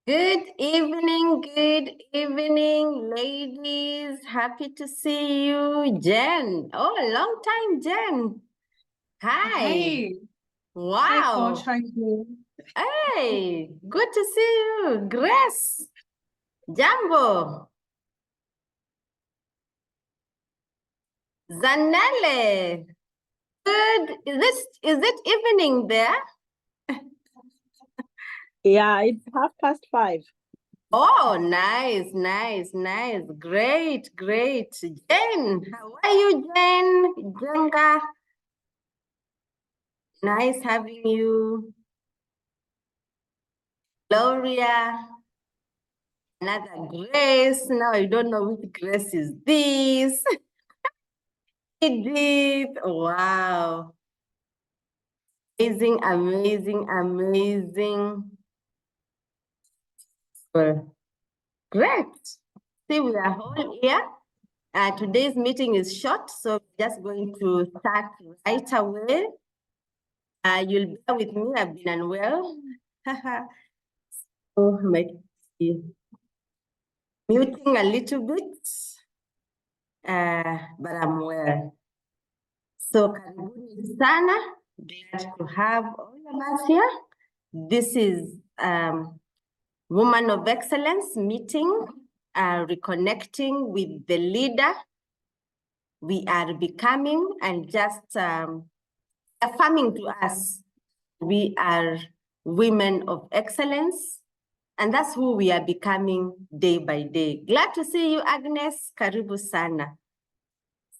Good evening, ladies. Happy to see you, Jen. Oh, a long time, Jen. Hi. Hi. Hi, Coach. Wow. Hi, you. Hey, good to see you, Grace. Jambo. Zanele. Good. Is it evening there? Yeah, it's 5:30. Oh, nice. Great. Jen, how are you, Jen? Jenga. Nice having you. Gloria. Another Grace. Now I don't know which Grace is this. Edith. Wow. Amazing. Well, great. See, we are all here. Today's meeting is short, so we're just going to start right away. You'll bear with me, I've been unwell. So, might be muting a little bit, but I'm well. So, karibuni sana. Glad to have all of us here. This is Woman of Excellence meeting, reconnecting with the leader we are becoming, and just affirming to us we are women of excellence, and that's who we are becoming day by day. Glad to see you, Agnes. Karibu sana.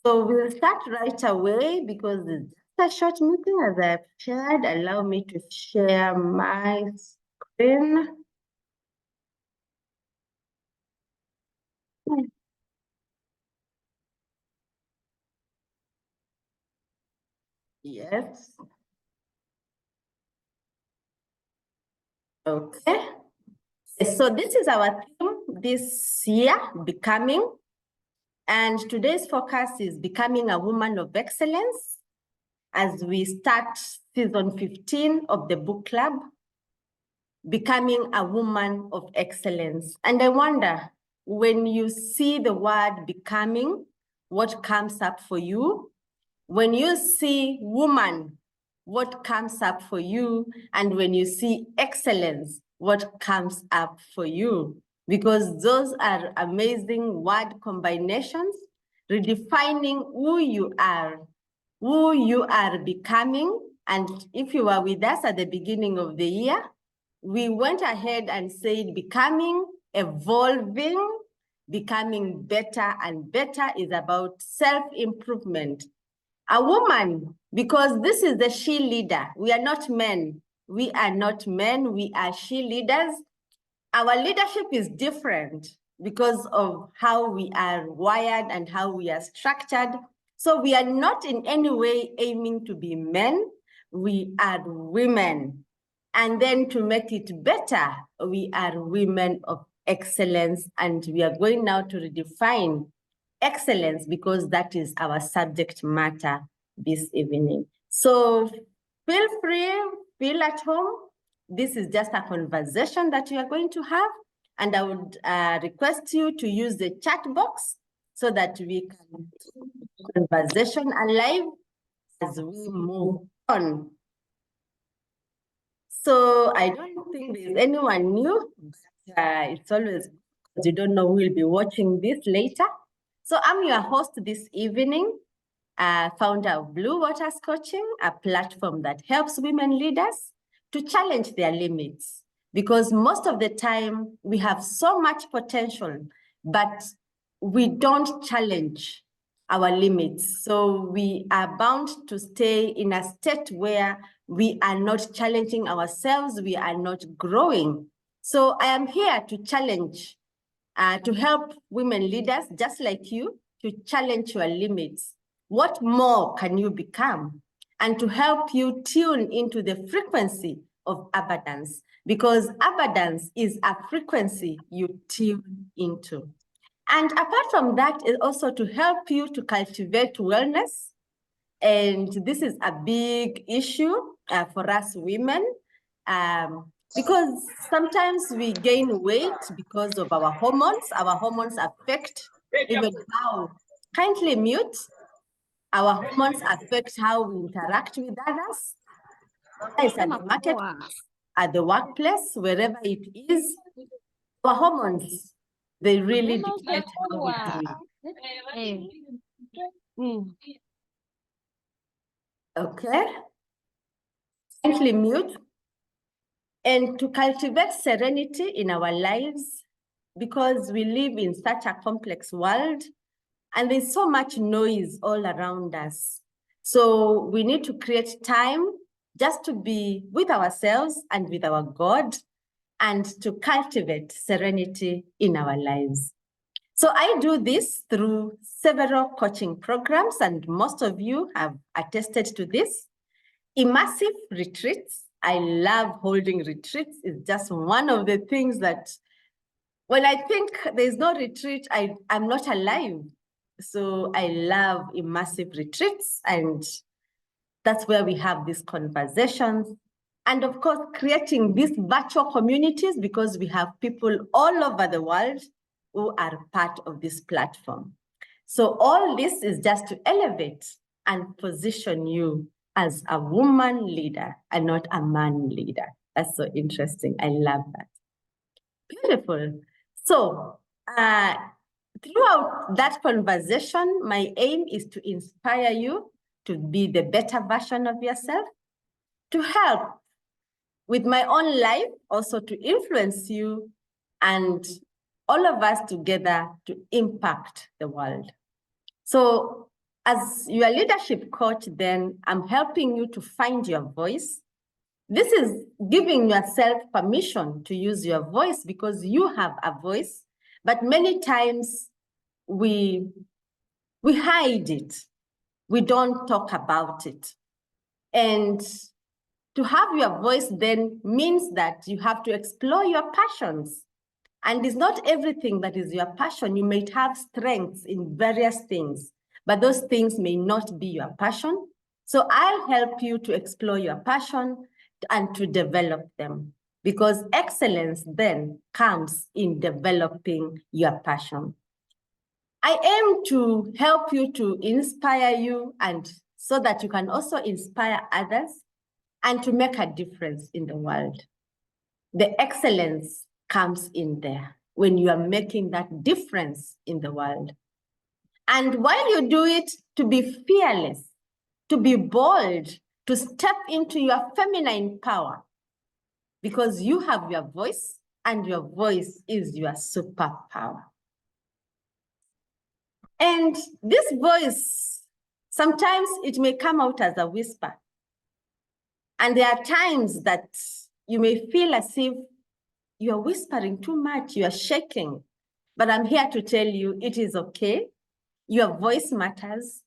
So we'll start right away because it's just a short meeting, as I've shared. Allow me to share my screen. Yes. Okay. So this is our theme this year, becoming. And today's focus is becoming a woman of excellence as we start season 15 of the book club, becoming a woman of excellence. And I wonder, when you see the word becoming, what comes up for you? When you see woman, what comes up for you? And when you see excellence, what comes up for you? Because those are amazing word combinations, redefining who you are becoming. And if you were with us at the beginning of the year, we went ahead and said becoming, evolving, becoming better and better is about self-improvement. A woman, because this is the she leader. We are not men. We are not men. We are she leaders. Our leadership is different because of how we are wired and how we are structured. So we are not in any way aiming to be men. We are women. And then to make it better, we are women of excellence. And we are going now to redefine excellence because that is our subject matter this evening. So feel free, feel at home. This is just a conversation that you are going to have. And I would request you to use the chat box so that we can keep the conversation alive as we move on. So I don't think there's anyone new, but it's always because you don't know who will be watching this later. So I'm your host this evening, founder of Blue Waters Coaching, a platform that helps women leaders to challenge their limits. Because most of the time we have so much potential, but we don't challenge our limits. So we are bound to stay in a state where we are not challenging ourselves, we are not growing. So I am here to challenge, to help women leaders just like you to challenge your limits. What more can you become? And to help you tune into the frequency of abundance, because abundance is a frequency you tune into. And apart from that, is also to help you to cultivate wellness. And this is a big issue for us women. Because sometimes we gain weight because of our hormones. Our hormones affect even how, kindly mute. Our hormones affect how we interact with others. It's at the market, at the workplace, wherever it is. Our hormones, they really dictate how we do it. Okay. Kindly mute. And to cultivate serenity in our lives, because we live in such a complex world and there's so much noise all around us. So we need to create time just to be with ourselves and with our God and to cultivate serenity in our lives. So I do this through several coaching programs, and most of you have attested to this. Immersive retreats. I love holding retreats. It's just one of the things that when I think there's no retreat, I'm not alive. So I love immersive retreats, and that's where we have these conversations. And of course, creating these virtual communities, because we have people all over the world who are part of this platform. So all this is just to elevate and position you as a woman leader and not a man leader. That's so interesting. I love that. Beautiful. So throughout that conversation, my aim is to inspire you to be the better version of yourself, to help with my own life, also to influence you, and all of us together to impact the world. So as your leadership coach, then I'm helping you to find your voice. This is giving yourself permission to use your voice because you have a voice, but many times we hide it. We don't talk about it. And to have your voice then means that you have to explore your passions. And it's not everything that is your passion. You may have strengths in various things, but those things may not be your passion. So I'll help you to explore your passion and to develop them, because excellence then comes in developing your passion. I aim to help you, to inspire you, and so that you can also inspire others and to make a difference in the world. The excellence comes in there when you are making that difference in the world. And while you do it, to be fearless, to be bold, to step into your feminine power, because you have your voice and your voice is your superpower. And this voice, sometimes it may come out as a whisper. And there are times that you may feel as if you are whispering too much, you are shaking. But I'm here to tell you it is okay. Your voice matters.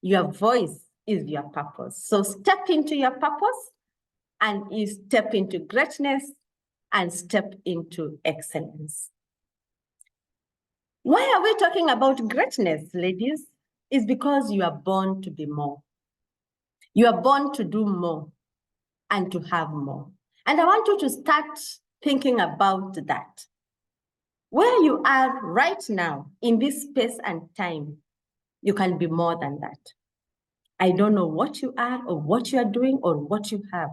Your voice is your purpose. So step into your purpose, and you step into greatness and step into excellence. Why are we talking about greatness, ladies? It's because you are born to be more. You are born to do more and to have more. And I want you to start thinking about that. Where you are right now in this space and time, you can be more than that. I don't know what you are or what you are doing or what you have.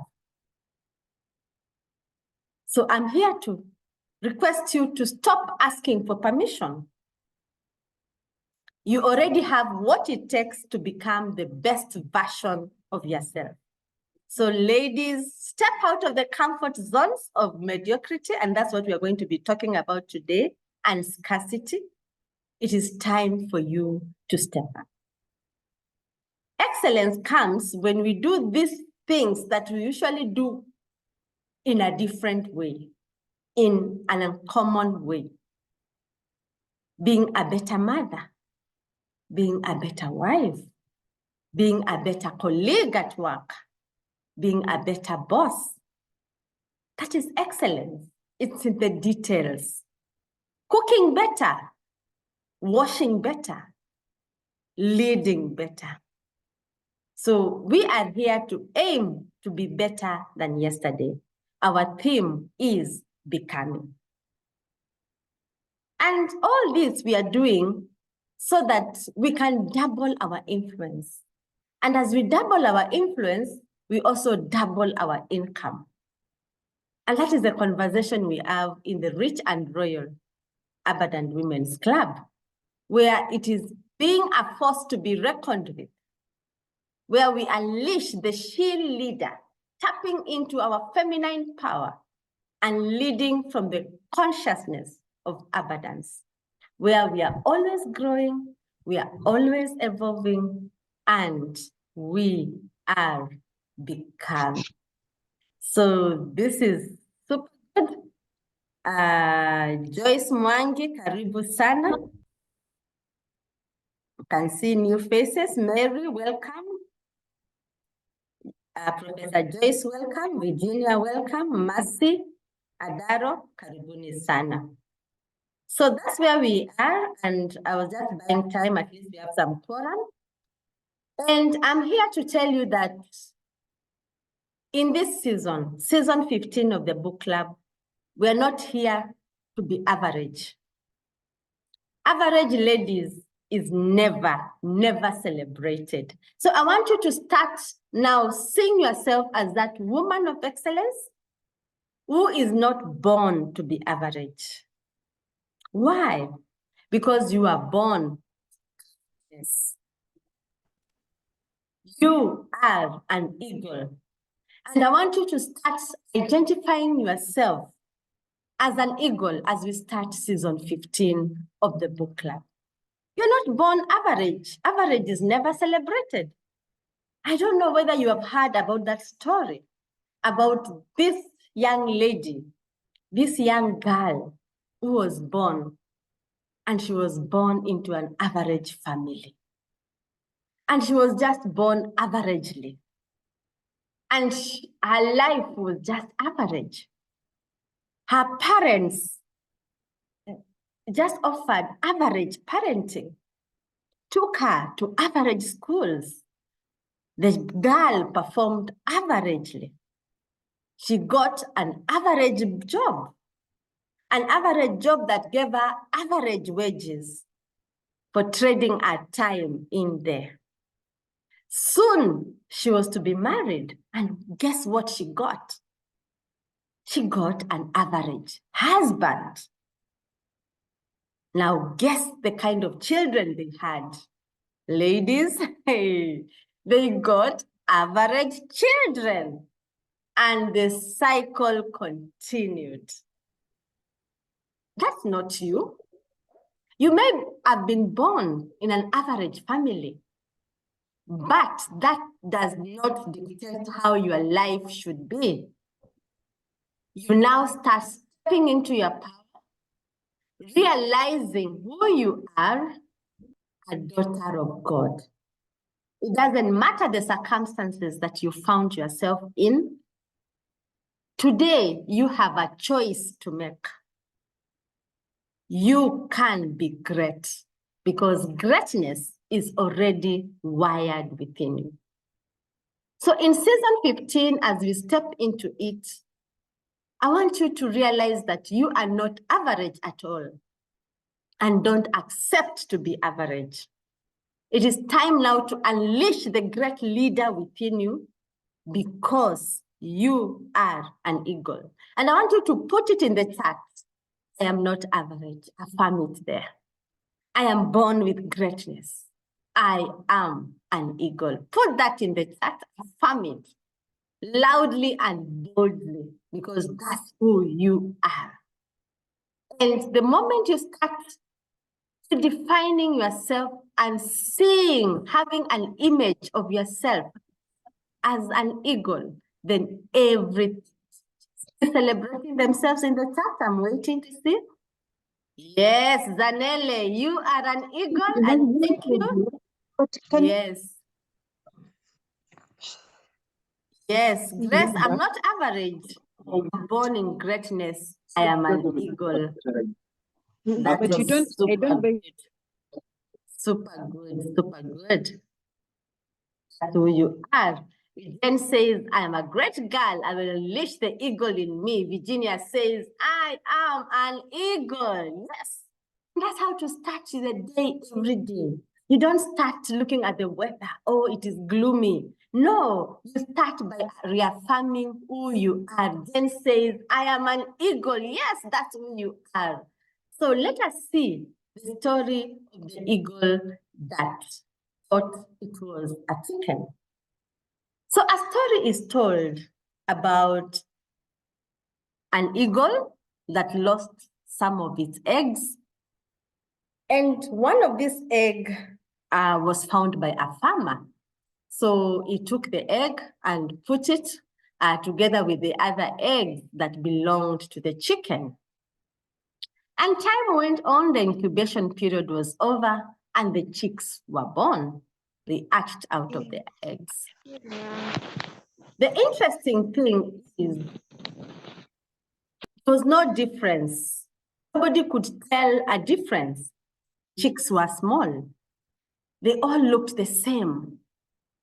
So I'm here to request you to stop asking for permission. You already have what it takes to become the best version of yourself. So ladies, step out of the comfort zones of mediocrity, and that's what we are going to be talking about today, and scarcity. It is time for you to step up. Excellence comes when we do these things that we usually do in a different way, in an uncommon way. Being a better mother, being a better wife, being a better colleague at work, being a better boss. That is excellence. It's in the details. Cooking better, washing better, leading better. So we are here to aim to be better than yesterday. our theme is becoming. And all this we are doing so that we can double our influence. And as we double our influence, we also double our income. And that is the conversation we have in the Rich and Royal Abundant Women's Club, where it is being a force to be reckoned with, where we unleash the she leader, tapping into our feminine power and leading from the consciousness of abundance, where we are always growing, we are always evolving, and we are becoming. So this is super good. Joyce Mwangi, karibu sana. You can see new faces. Mary, welcome. Professor Joyce, welcome. Virginia, welcome. Mercy, Adaro, karibuni sana. So that's where we are, and I was just buying time, at least we have some quorum. And I'm here to tell you that in this season 15 of the book club, we're not here to be average. Average ladies is never celebrated. So I want you to start now seeing yourself as that woman of excellence who is not born to be average. Why? Because you are born. Yes. You are an eagle. And I want you to start identifying yourself as an eagle as we start season 15 of the book club. You're not born average. Average is never celebrated. I don't know whether you have heard about that story, about this young lady, this young girl who was born, and she was born into an average family. And she was just born averagely. And her life was just average. Her parents just offered average parenting, took her to average schools. The girl performed averagely. She got an average job that gave her average wages for trading her time in there. Soon she was to be married, and guess what she got? She got an average husband. Now guess the kind of children they had. Ladies, hey, they got average children, and the cycle continued. That's not you. You may have been born in an average family, but that does not dictate how your life should be. You now start stepping into your power, realizing who you are, a daughter of God. It doesn't matter the circumstances that you found yourself in. Today, you have a choice to make. You can be great because greatness is already wired within you. So in season 15, as we step into it, I want you to realize that you are not average at all, and don't accept to be average. It is time now to unleash the great leader within you, because you are an eagle. And I want you to put it in the chat. I am not average. Affirm it there. I am born with greatness. I am an eagle. Put that in the chat. Affirm it loudly and boldly, because that's who you are. And the moment you start defining yourself and seeing, having an image of yourself as an eagle, then everything. Celebrating themselves in the chat. I'm waiting to see. Yes, Zanele, you are an eagle, and thank you. Yes. Yes, Grace, I'm not average. I'm born in greatness. I am an eagle. That But you is don't, super I don't good. Super good, super good. That's who you are. Jen says, I am a great girl. I will unleash the eagle in me. Virginia says, I am an eagle. Yes. That's how to start the day every day. You don't start looking at the weather. Oh, it is gloomy. No, you start by reaffirming who you are. Jen says, I am an eagle. Yes, that's who you are. So let us see the story of the eagle that thought it was a chicken. So a story is told about an eagle that lost some of its eggs. And one of these eggs was found by a farmer. So he took the egg and put it together with the other eggs that belonged to the chicken. And time went on, the incubation period was over, and the chicks were born. They hatched out of the eggs. The interesting thing is there was no difference. Nobody could tell a difference. Chicks were small. They all looked the same.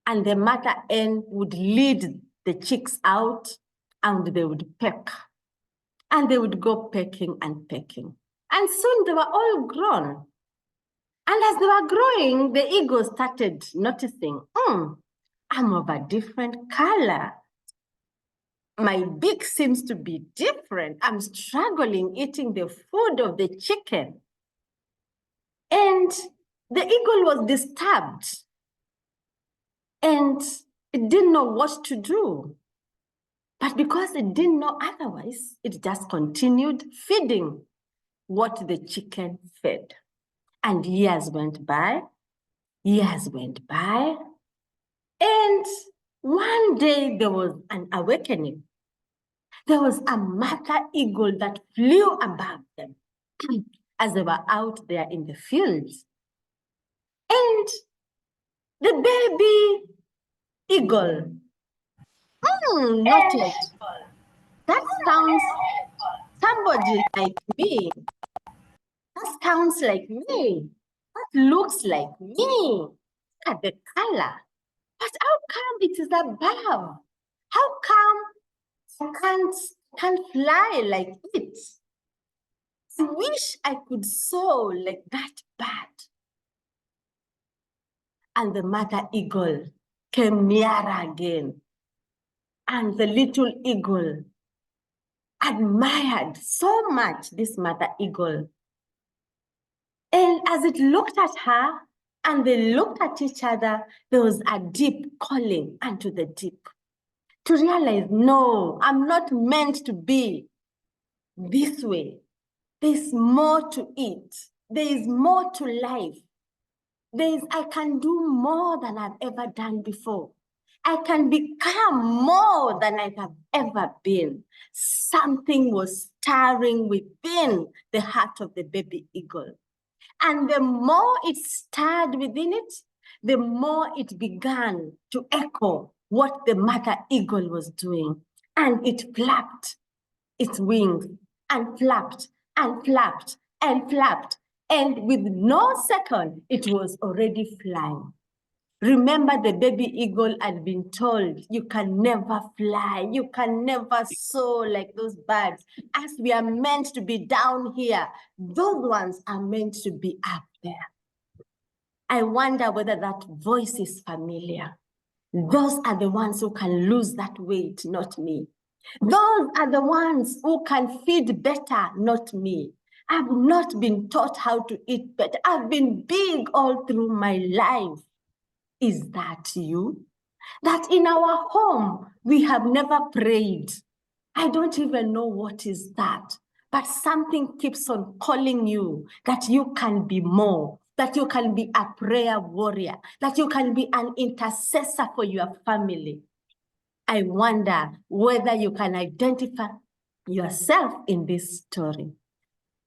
And the mother hen would lead the chicks out and they would peck. And they would go pecking and pecking. And soon they were all grown. And as they were growing, the eagle started noticing, I'm of a different color. My beak seems to be different. I'm struggling eating the food of the chicken. And the eagle was disturbed. And it didn't know what to do. But because it didn't know otherwise, it just continued feeding what the chicken fed. And years went by, and one day there was an awakening. There was a mother eagle that flew above them as they were out there in the fields. And the baby eagle, not yet. That sounds somebody like me. That sounds like me. That looks like me. Look at the color. But how come it is above? How come I can't fly like it? I wish I could soar like that bird. And the mother eagle came nearer again. And the little eagle admired so much this mother eagle. And as it looked at her and they looked at each other, there was a deep calling unto the deep to realize, no, I'm not meant to be this way. There's more to it. There is more to life. I can do more than I've ever done before. I can become more than I have ever been. Something was stirring within the heart of the baby eagle. And the more it stirred within it, the more it began to echo what the mother eagle was doing. And it flapped its wings and flapped and flapped and flapped. And with no second, it was already flying. Remember, the baby eagle had been told, you can never fly, you can never soar like those birds. As we are meant to be down here, those ones are meant to be up there. I wonder whether that voice is familiar. Those are the ones who can lose that weight, not me. Those are the ones who can feed better, not me. I've not been taught how to eat better. I've been big all through my life. Is that you? That in our home, we have never prayed. I don't even know what is that. But something keeps on calling you that you can be more, that you can be a prayer warrior, that you can be an intercessor for your family. I wonder whether you can identify yourself in this story.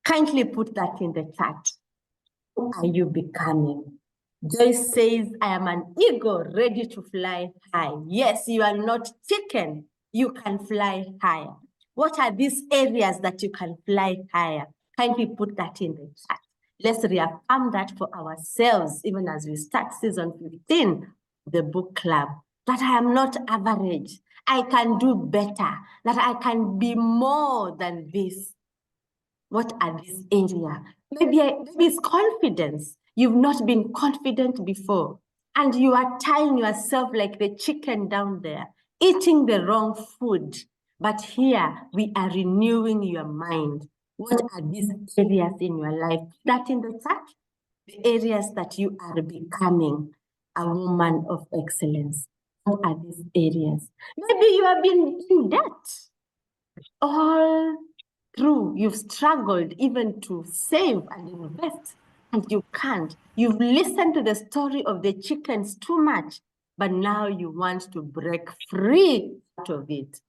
Kindly put that in the chat. Who are you becoming? Joyce says, I am an eagle ready to fly high. Yes, you are not chicken. You can fly higher. What are these areas that you can fly higher? Kindly put that in the chat. Let's reaffirm that for ourselves, even as we start season 15, the book club. that I am not average. I can do better, that I can be more than this. What are these areas? Maybe it's confidence. You've not been confident before, and you are tying yourself like the chicken down there, eating the wrong food. But here we are renewing your mind. What are these areas in your life? That in the chat, the areas that you are becoming a woman of excellence. What are these areas? Maybe you have been in debt all through. You've struggled even to save and invest, and you can't. You've listened to the story of the chickens too much, but now you want to break free out of it.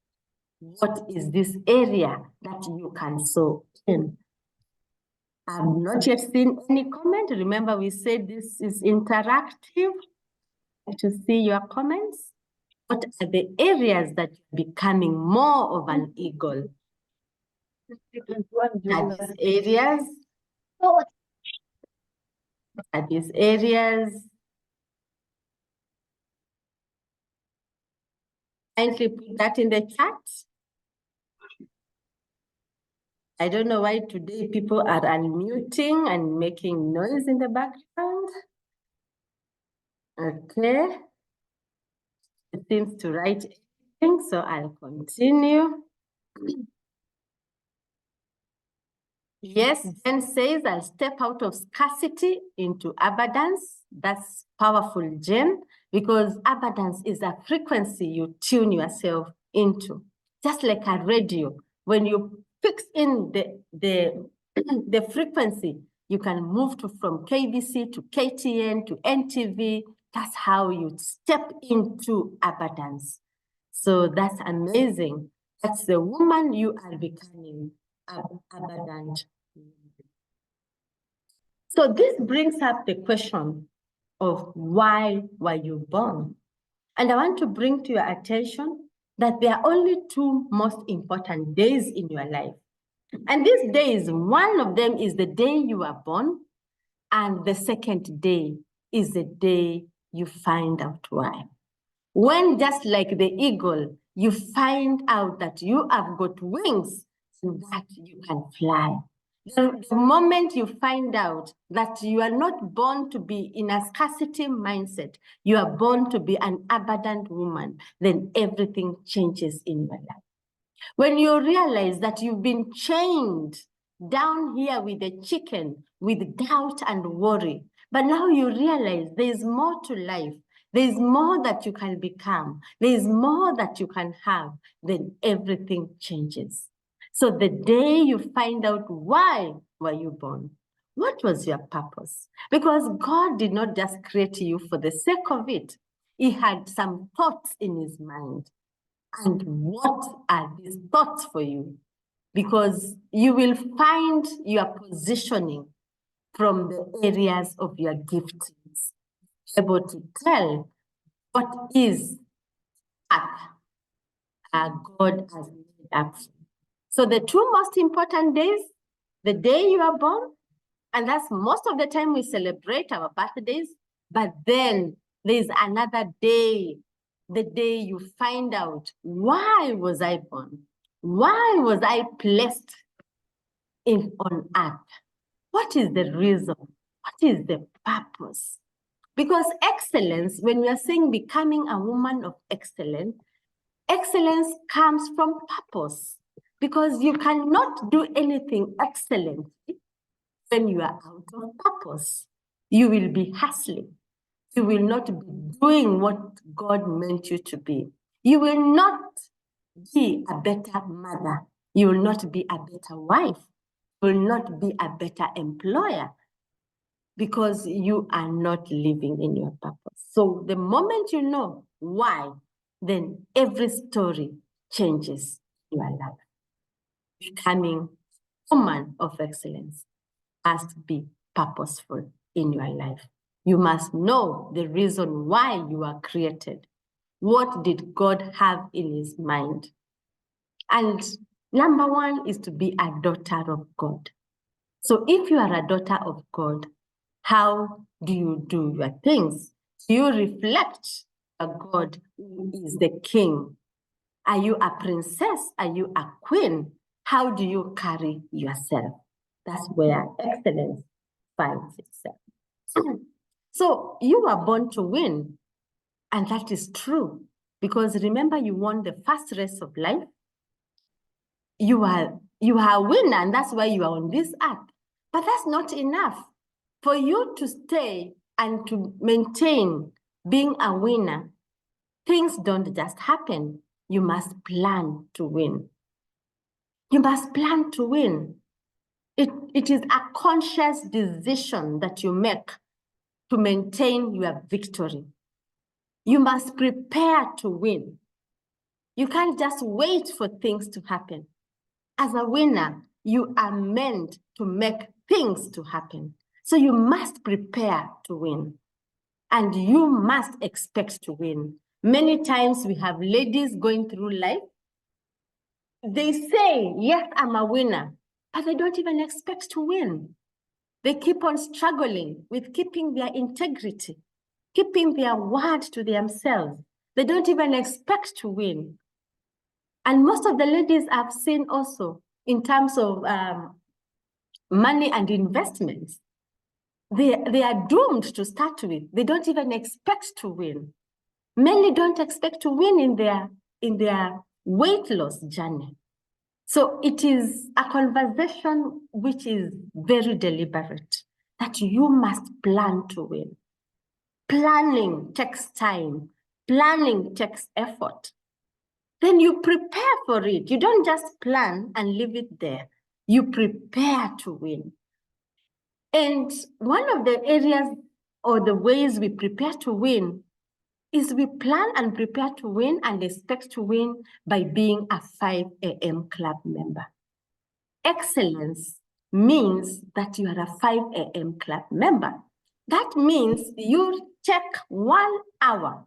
What is this area that you can sow in? I've not yet seen any comment. Remember, we said this is interactive. To see your comments. What are the areas that you're becoming more of an eagle? Are these areas? Are these areas? Kindly put that in the chat. I don't know why today people are unmuting and making noise in the background. Okay. It seems to write everything, so I'll continue. Yes, Jen says, I'll step out of scarcity into abundance. That's powerful, Jen, because abundance is a frequency you tune yourself into. Just like a radio, when you fix in the frequency, you can move from KBC to KTN to NTV. That's how you step into abundance. So that's amazing. That's the woman you are becoming. Abundant. So this brings up the question of why were you born? And I want to bring to your attention that there are only two most important days in your life. And these days, one of them is the day you are born, and the second day is the day you find out why. When, just like the eagle, you find out that you have got wings so that you can fly. The moment you find out that you are not born to be in a scarcity mindset, you are born to be an abundant woman, then everything changes in your life. When you realize that you've been chained down here with the chicken, with doubt and worry, but now you realize there's more to life. There's more that you can become. There's more that you can have. Then everything changes. So the day you find out why were you born, what was your purpose? Because God did not just create you for the sake of it. He had some thoughts in his mind. And what are these thoughts for you? Because you will find your positioning from the areas of your giftings, able to tell what is God has made up. So the two most important days, the day you are born, and that's most of the time we celebrate our birthdays, but then there's another day, the day you find out, why was I born? Why was I placed on earth? What is the reason? What is the purpose? Because excellence, when we are saying becoming a woman of excellence, excellence comes from purpose. Because you cannot do anything excellently when you are out of purpose. You will be hustling. You will not be doing what God meant you to be. You will not be a better mother. You will not be a better wife. You will not be a better employer because you are not living in your purpose. So the moment you know why, then every story changes in your life. Becoming a woman of excellence must be purposeful in your life. You must know the reason why you are created. What did God have in his mind? And number one is to be a daughter of God. So if you are a daughter of God, how do you do your things? Do you reflect a god who is the king? Are you a princess? Are you a queen? How do you carry yourself? That's where excellence finds itself. So you were born to win, and that is true, because remember, you won the first race of life. You are a winner, and that's why you are on this earth. But that's not enough. For you to stay and to maintain being a winner, things don't just happen. You must plan to win. You must plan to win. It is a conscious decision that you make to maintain your victory. You must prepare to win. You can't just wait for things to happen. As a winner, you are meant to make things to happen. So you must prepare to win. And you must expect to win. Many times we have ladies going through life. They say, yes, I'm a winner, but they don't even expect to win. They keep on struggling with keeping their integrity, keeping their word to themselves. They don't even expect to win. And most of the ladies I've seen also in terms of money and investments, they are doomed to start with. They don't even expect to win. Many don't expect to win in their weight loss journey. So it is a conversation which is very deliberate, that you must plan to win. Planning takes time. Planning takes effort. Then you prepare for it. You don't just plan and leave it there. You prepare to win. And one of the areas or the ways we prepare to win is we plan and prepare to win and expect to win by being a 5 a.m. club member. Excellence means that you are a 5 a.m. club member. That means you take 1 hour,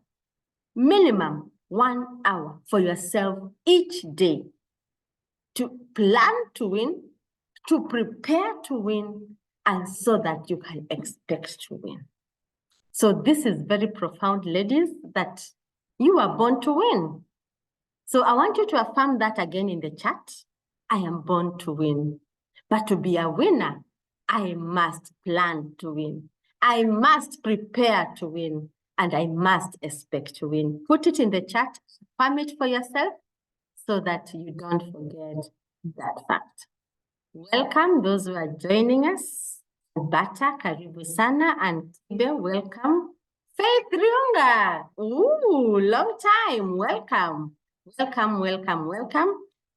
minimum 1 hour for yourself each day to plan to win, to prepare to win, and so that you can expect to win. So this is very profound, ladies, that you are born to win. So I want you to affirm that again in the chat. I am born to win. But to be a winner, I must plan to win. I must prepare to win. And I must expect to win. Put it in the chat, affirm it for yourself so that you don't forget that fact. Welcome those who are joining us. Bata, karibu sana, and Tibe, welcome. Faith Riunga, ooh, long time, welcome. Welcome, welcome, welcome.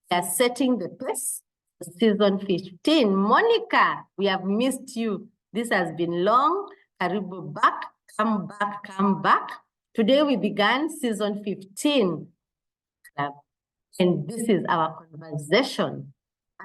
We are setting the pace for season 15. Monica, we have missed you. This has been long. Karibu back, come back, come back. Today we began season 15 club, and this is our conversation.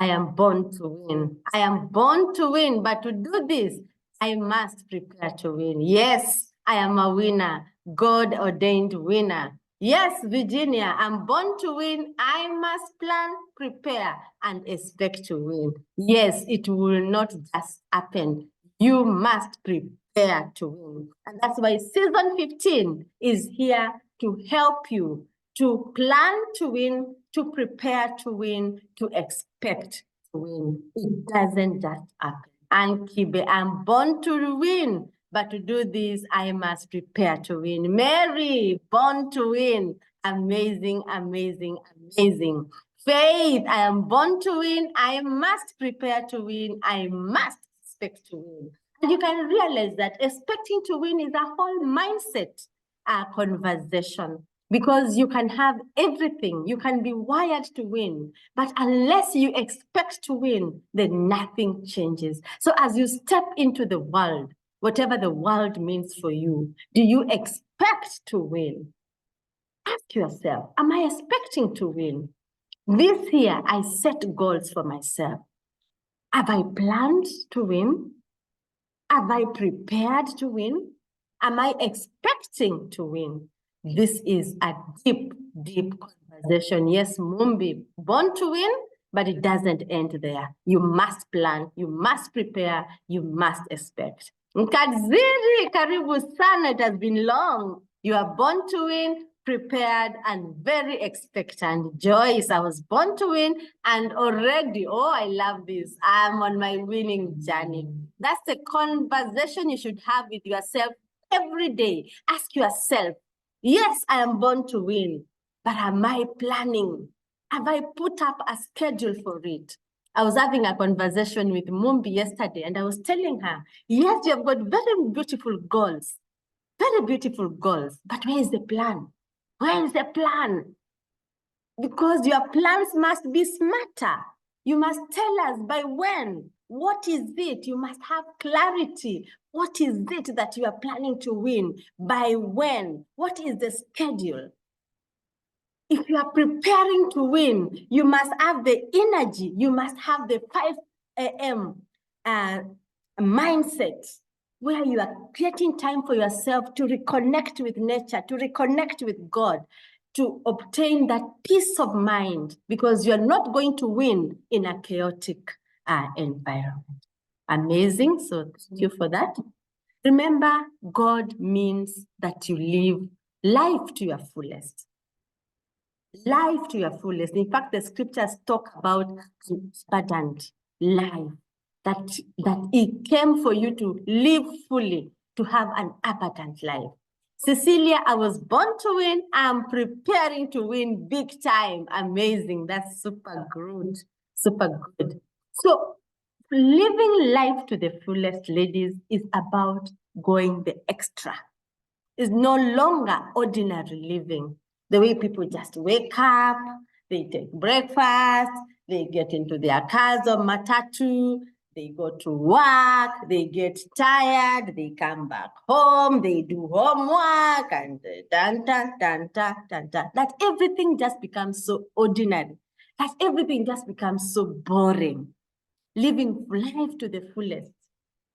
I am born to win. I am born to win, but to do this, I must prepare to win. Yes, I am a winner, God-ordained winner. Yes, Virginia, I'm born to win. I must plan, prepare, and expect to win. Yes, it will not just happen. You must prepare to win. And that's why season 15 is here to help you to plan to win, to prepare to win, to expect to win. It doesn't just happen. And Kibe, I'm born to win, but to do this, I must prepare to win. Mary, born to win. Amazing, amazing, amazing. Faith, I am born to win. I must prepare to win. I must expect to win. And you can realize that expecting to win is a whole mindset conversation. Because you can have everything, you can be wired to win, but unless you expect to win, then nothing changes. So as you step into the world, whatever the world means for you, do you expect to win? Ask yourself, am I expecting to win? This year, I set goals for myself. Have I planned to win? Have I prepared to win? Am I expecting to win? This is a deep, deep conversation. Yes, Mumbi, born to win, but it doesn't end there. You must plan, you must prepare, you must expect. Nkadziri, karibu sana, it has been long. You are born to win, prepared, and very expectant. Joyce, I was born to win, and already, oh, I love this. I'm on my winning journey. That's the conversation you should have with yourself every day. Ask yourself, yes, I am born to win, but am I planning? Have I put up a schedule for it? I was having a conversation with Mumbi yesterday, and I was telling her, yes, you have got very beautiful goals, but where is the plan? Where is the plan? Because your plans must be smarter. You must tell us by when. What is it? You must have clarity. What is it that you are planning to win? By when? What is the schedule? If you are preparing to win, you must have the energy. You must have the 5 a.m. mindset, where you are creating time for yourself to reconnect with nature, to reconnect with God, to obtain that peace of mind, because you're not going to win in a chaotic environment. Amazing. So thank you for that. Remember, God means that you live life to your fullest. Life to your fullest. In fact, the scriptures talk about abundant life, that it came for you to live fully, to have an abundant life. Cecilia, I was born to win. I'm preparing to win big time. Amazing. That's super good. Super good. So living life to the fullest, ladies, is about going the extra. It's no longer ordinary living. The way people just wake up, they take breakfast, they get into their cars or matatu, they go to work, they get tired, they come back home, they do homework, and that everything just becomes so ordinary. That everything just becomes so boring. Living life to the fullest.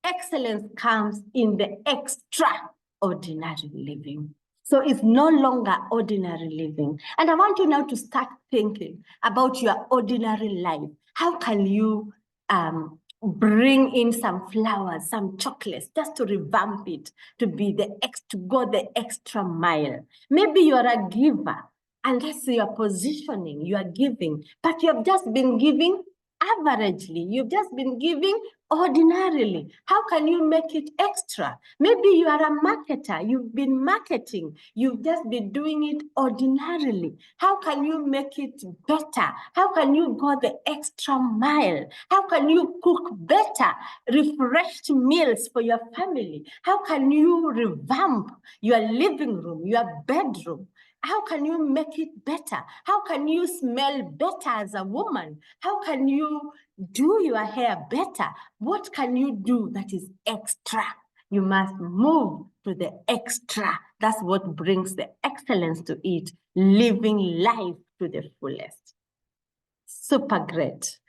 Excellence comes in the extraordinary living. So it's no longer ordinary living. And I want you now to start thinking about your ordinary life. How can you bring in some flowers, some chocolates, just to revamp it, to go the extra mile? Maybe you are a giver, and that's your positioning. You are giving, but you have just been giving averagely. You've just been giving ordinarily. How can you make it extra? Maybe you are a marketer. You've been marketing. You've just been doing it ordinarily. How can you make it better? How can you go the extra mile? How can you cook better, refreshed meals for your family? How can you revamp your living room, your bedroom? How can you make it better? How can you smell better as a woman? How can you do your hair better? What can you do that is extra? You must move to the extra. That's what brings the excellence to it, living life to the fullest. Super great.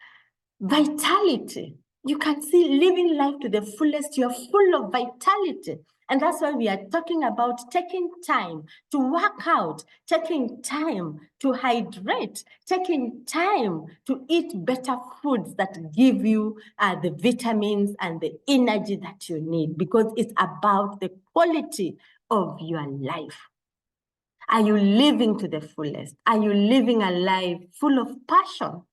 Vitality. You can see living life to the fullest. You're full of vitality. And that's why we are talking about taking time to work out, taking time to hydrate, taking time to eat better foods that give you the vitamins and the energy that you need, because it's about the quality of your life. Are you living to the fullest? Are you living a life full of passion,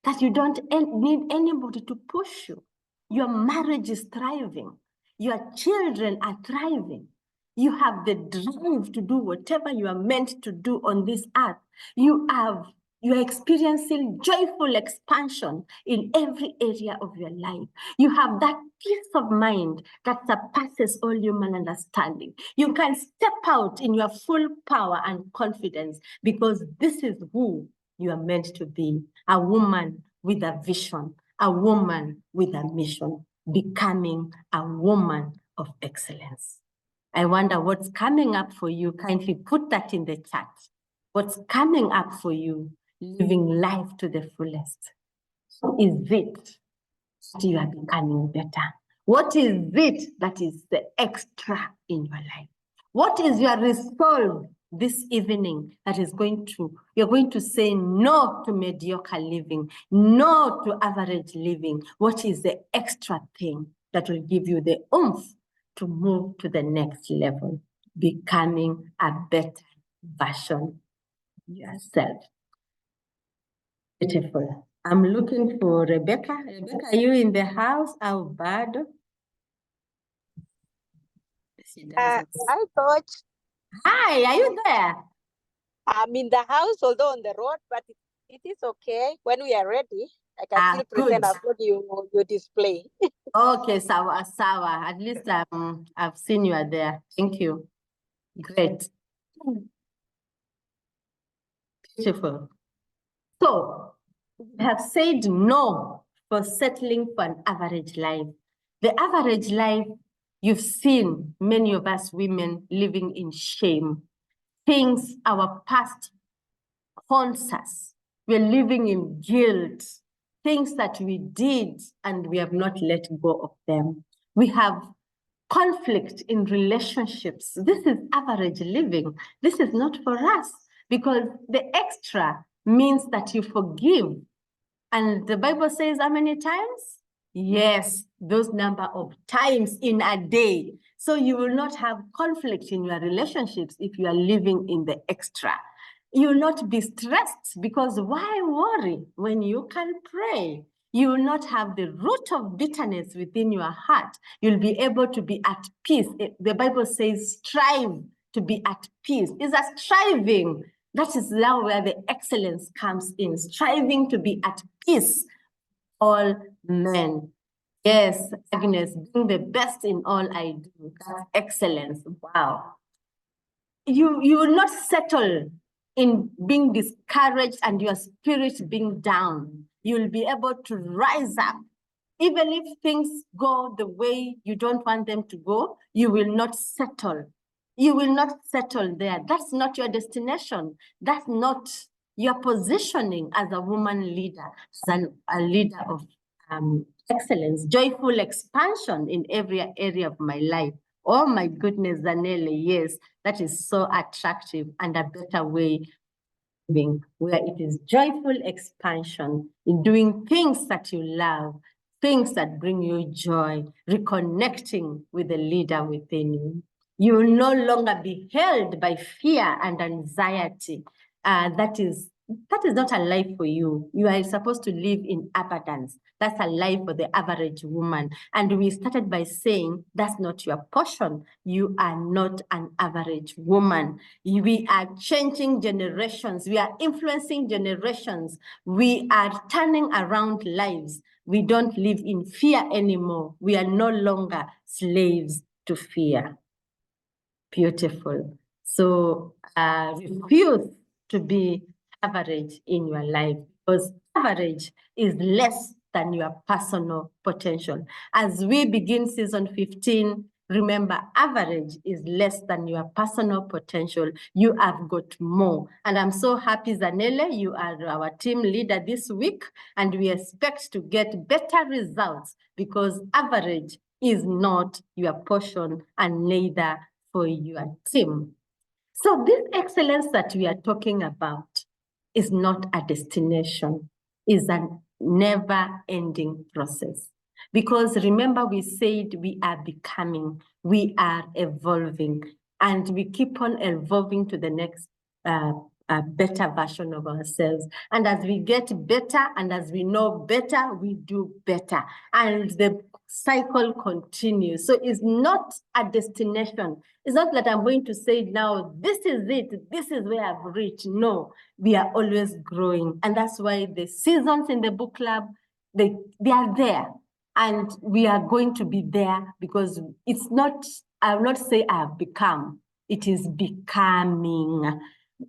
that you don't need anybody to push you? Your marriage is thriving. Your children are thriving. You have the drive to do whatever you are meant to do on this earth. You are experiencing joyful expansion in every area of your life. You have that peace of mind that surpasses all human understanding. You can step out in your full power and confidence, because this is who you are meant to be: a woman with a vision, a woman with a mission, becoming a woman of excellence. I wonder what's coming up for you. Kindly put that in the chat. What's coming up for you, living life to the fullest? Is it that you are becoming better? What is it that is the extra in your life? What is your resolve this evening that is you're going to say no to mediocre living, no to average living? What is the extra thing that will give you the oomph to move to the next level? becoming a better version of yourself. Beautiful. I'm looking for Rebecca. Rebecca, are you in the house? How bad? She doesn't. Hi, Coach. Hi, are you there? I'm in the house, although on the road, but it is okay. When we are ready, I can still present Good. as what you display. Okay, sawa, sawa. At least I've seen you are there. Thank you. Great. Beautiful. So, we have said no for settling for an average life. The average life, you've seen many of us women living in shame. Things our past haunts us. We're living in guilt. Things that we did and we have not let go of them. We have conflict in relationships. This is average living. This is not for us because the extra means that you forgive. And the Bible says how many times? Yes, those number of times in a day. So you will not have conflict in your relationships if you are living in the extra. You will not be stressed because why worry when you can pray? You will not have the root of bitterness within your heart. You'll be able to be at peace. The Bible says strive to be at peace. It's a striving. That is now where the excellence comes in, striving to be at peace, all men. Yes, Agnes, being the best in all I do. That's excellence. Wow. You will not settle in being discouraged and your spirit being down. You'll be able to rise up. Even if things go the way you don't want them to go, you will not settle. You will not settle there. That's not your destination. That's not your positioning as a woman leader, as a leader of excellence, joyful expansion in every area of my life. Oh my goodness, Zanele, yes, that is so attractive and a better way of living, where it is joyful expansion in doing things that you love, things that bring you joy, reconnecting with the leader within you. You will no longer be held by fear and anxiety. That is not a life for you. You are supposed to live in abundance. That's a life for the average woman. And we started by saying that's not your portion. You are not an average woman. We are changing generations. We are influencing generations. We are turning around lives. We don't live in fear anymore. We are no longer slaves to fear. Beautiful. So refuse to be average in your life because average is less than your personal potential. As we begin season 15, remember, average is less than your personal potential. You have got more. And I'm so happy, Zanele, you are our team leader this week, and we expect to get better results because average is not your portion and neither for your team. So this excellence that we are talking about is not a destination, is a never-ending process. Because remember, we said we are becoming, we are evolving, and we keep on evolving to the next a better version of ourselves. And as we get better and as we know better, we do better. And the cycle continues. So it's not a destination. It's not that I'm going to say now, this is it, this is where I've reached. No, we are always growing. And that's why the seasons in the book club, they are there. And we are going to be there because it's not, I will not say I have become, it is becoming,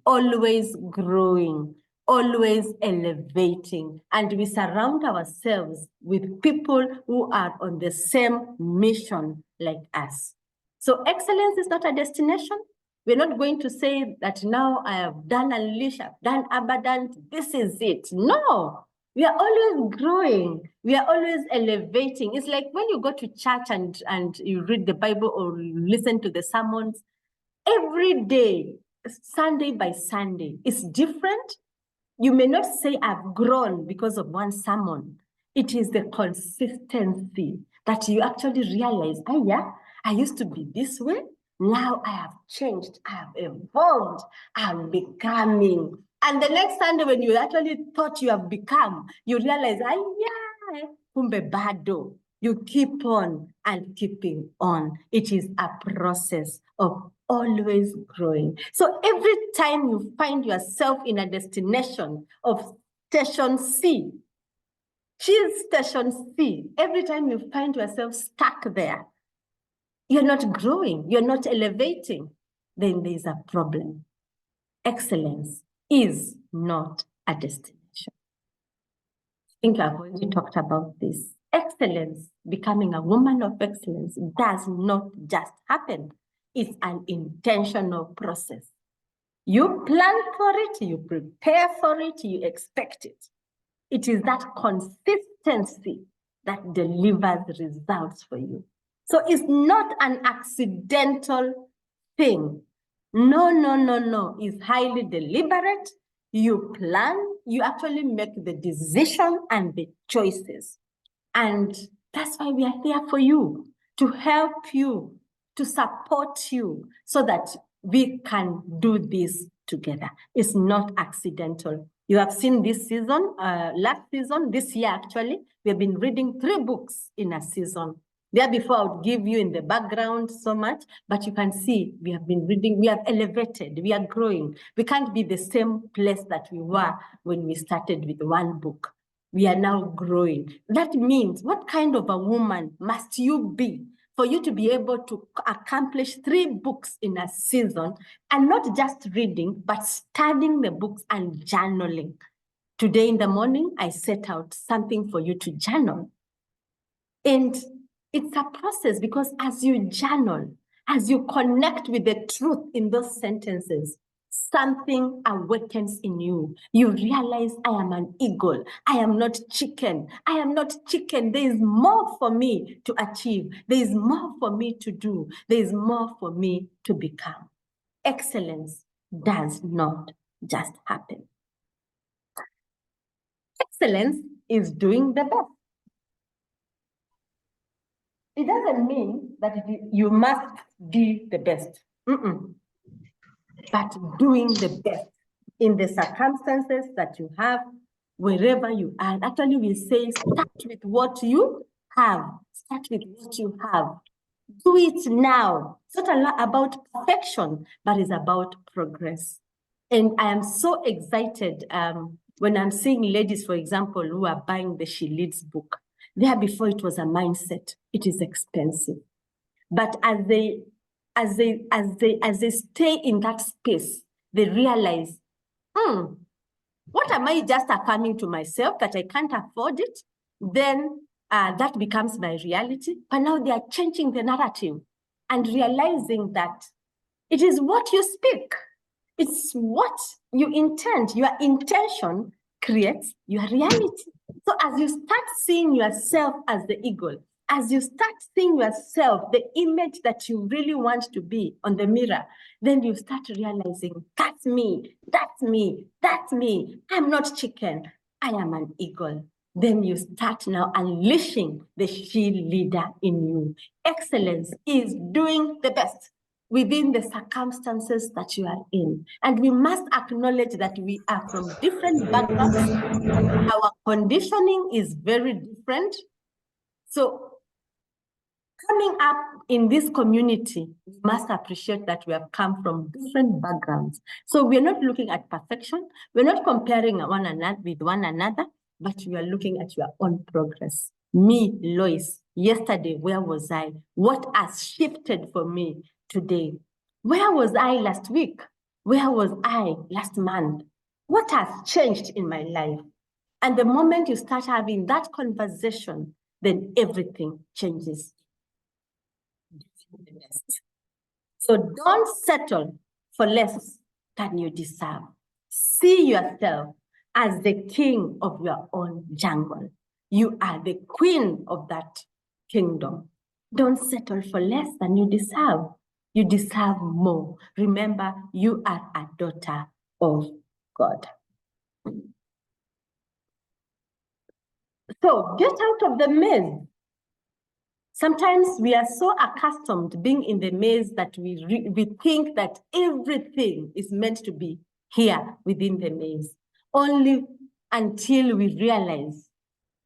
always growing, always elevating, and we surround ourselves with people who are on the same mission like us. So excellence is not a destination. We're not going to say that now I have done Unleash, I've done Abundant, this is it. No, we are always growing. We are always elevating. It's like when you go to church and you read the Bible or you listen to the sermons, every day, Sunday by Sunday, it's different. You may not say I've grown because of one sermon. It is the consistency that you actually realize, oh yeah, I used to be this way, Now I have changed, I have evolved, I'm becoming. And the next Sunday, when you actually thought you have become, you realize, yeah, kumbe bado. You keep on and keeping on. It is a process of always growing. So every time you find yourself in a destination of station C, she's station C, every time you find yourself stuck there, you're not growing, you're not elevating, then there's a problem. Excellence is not a destination. I think I've already talked about this. Excellence, becoming a woman of excellence, does not just happen. It's an intentional process. You plan for it, you prepare for it, you expect it. It is that consistency that delivers results for you. So it's not an accidental thing. No. It's highly deliberate. You plan, you actually make the decision and the choices. And that's why we are here for you, to help you, to support you, so that we can do this together. It's not accidental. You have seen this season, last season, this year actually, we have been reading 3 books in a season. There before, I would give you in the background so much, but you can see we have been reading, we have elevated, we are growing. We can't be the same place that we were when we started with 1 book. We are now growing. That means, what kind of a woman must you be for you to be able to accomplish 3 books in a season, and not just reading, but studying the books and journaling? Today in the morning, I set out something for you to journal. And it's a process, because as you journal, as you connect with the truth in those sentences, something awakens in you. You realize, I am an eagle. I am not chicken. I am not chicken. There is more for me to achieve. There is more for me to do. There is more for me to become. Excellence does not just happen. Excellence is doing the best. It doesn't mean that you must be the best. But doing the best in the circumstances that you have, wherever you are. Actually, we say, start with what you have. Start with what you have. Do it now. It's not about perfection, but it's about progress. And I am so excited when I'm seeing ladies, for example, who are buying the She Leads book. There before, it was a mindset. It is expensive. But as they stay in that space, they realize, what am I just affirming to myself, that I can't afford it? Then that becomes my reality. But now they are changing the narrative and realizing that it is what you speak. It's what you intend. Your intention creates your reality. So as you start seeing yourself as the eagle, as you start seeing yourself, the image that you really want to be on the mirror, then you start realizing, that's me, that's me, that's me. I'm not chicken, I am an eagle. Then you start now unleashing the she leader in you. Excellence is doing the best within the circumstances that you are in. And we must acknowledge that we are from different backgrounds. Our conditioning is very different. So coming up in this community, we must appreciate that we have come from different backgrounds. So we're not looking at perfection. We're not comparing one another with one another, but we are looking at your own progress. Me, Lois, yesterday, where was I? What has shifted for me today? Where was I last week? Where was I last month? What has changed in my life? And the moment you start having that conversation, then everything changes. So don't settle for less than you deserve. See yourself as the king of your own jungle. You are the queen of that kingdom. Don't settle for less than you deserve. You deserve more. Remember, you are a daughter of God. So get out of the maze. Sometimes we are so accustomed to being in the maze that we think that everything is meant to be here within the maze, only until we realize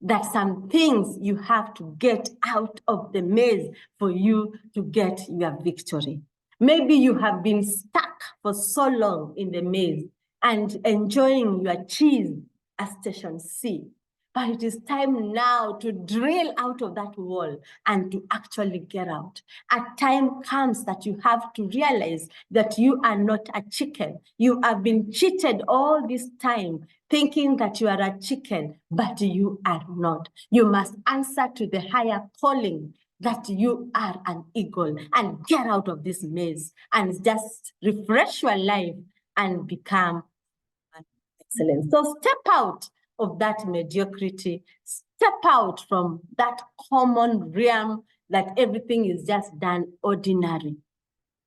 that some things you have to get out of the maze for you to get your victory. Maybe you have been stuck for so long in the maze and enjoying your cheese at Station C. But it is time now to drill out of that wall and to actually get out. A time comes that you have to realize that you are not a chicken. You have been cheated all this time, thinking that you are a chicken, but you are not. You must answer to the higher calling that you are an eagle and get out of this maze and just refresh your life and become excellent. So step out of that mediocrity, step out from that common realm that everything is just done ordinary,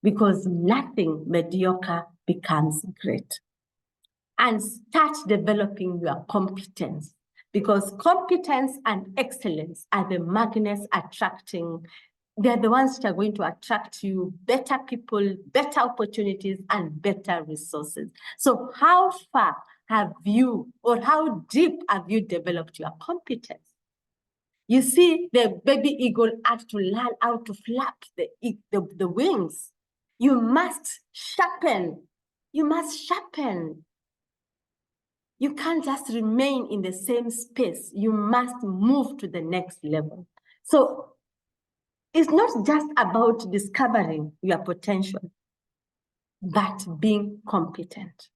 because nothing mediocre becomes great. And start developing your competence, because competence and excellence are the magnets attracting. They're the ones that are going to attract you better people, better opportunities, and better resources. So how far have you, or how deep have you developed your competence? You see, the baby eagle had to learn how to flap the wings. You must sharpen. You must sharpen. You can't just remain in the same space. You must move to the next level. So it's not just about discovering your potential, but being competent.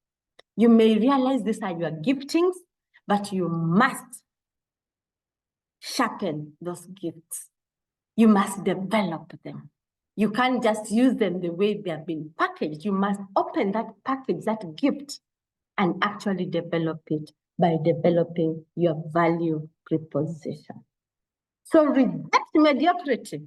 You may realize these are your giftings, but you must sharpen those gifts. You must develop them. You can't just use them the way they have been packaged. You must open that package, that gift, and actually develop it by developing your value proposition. So reject mediocrity.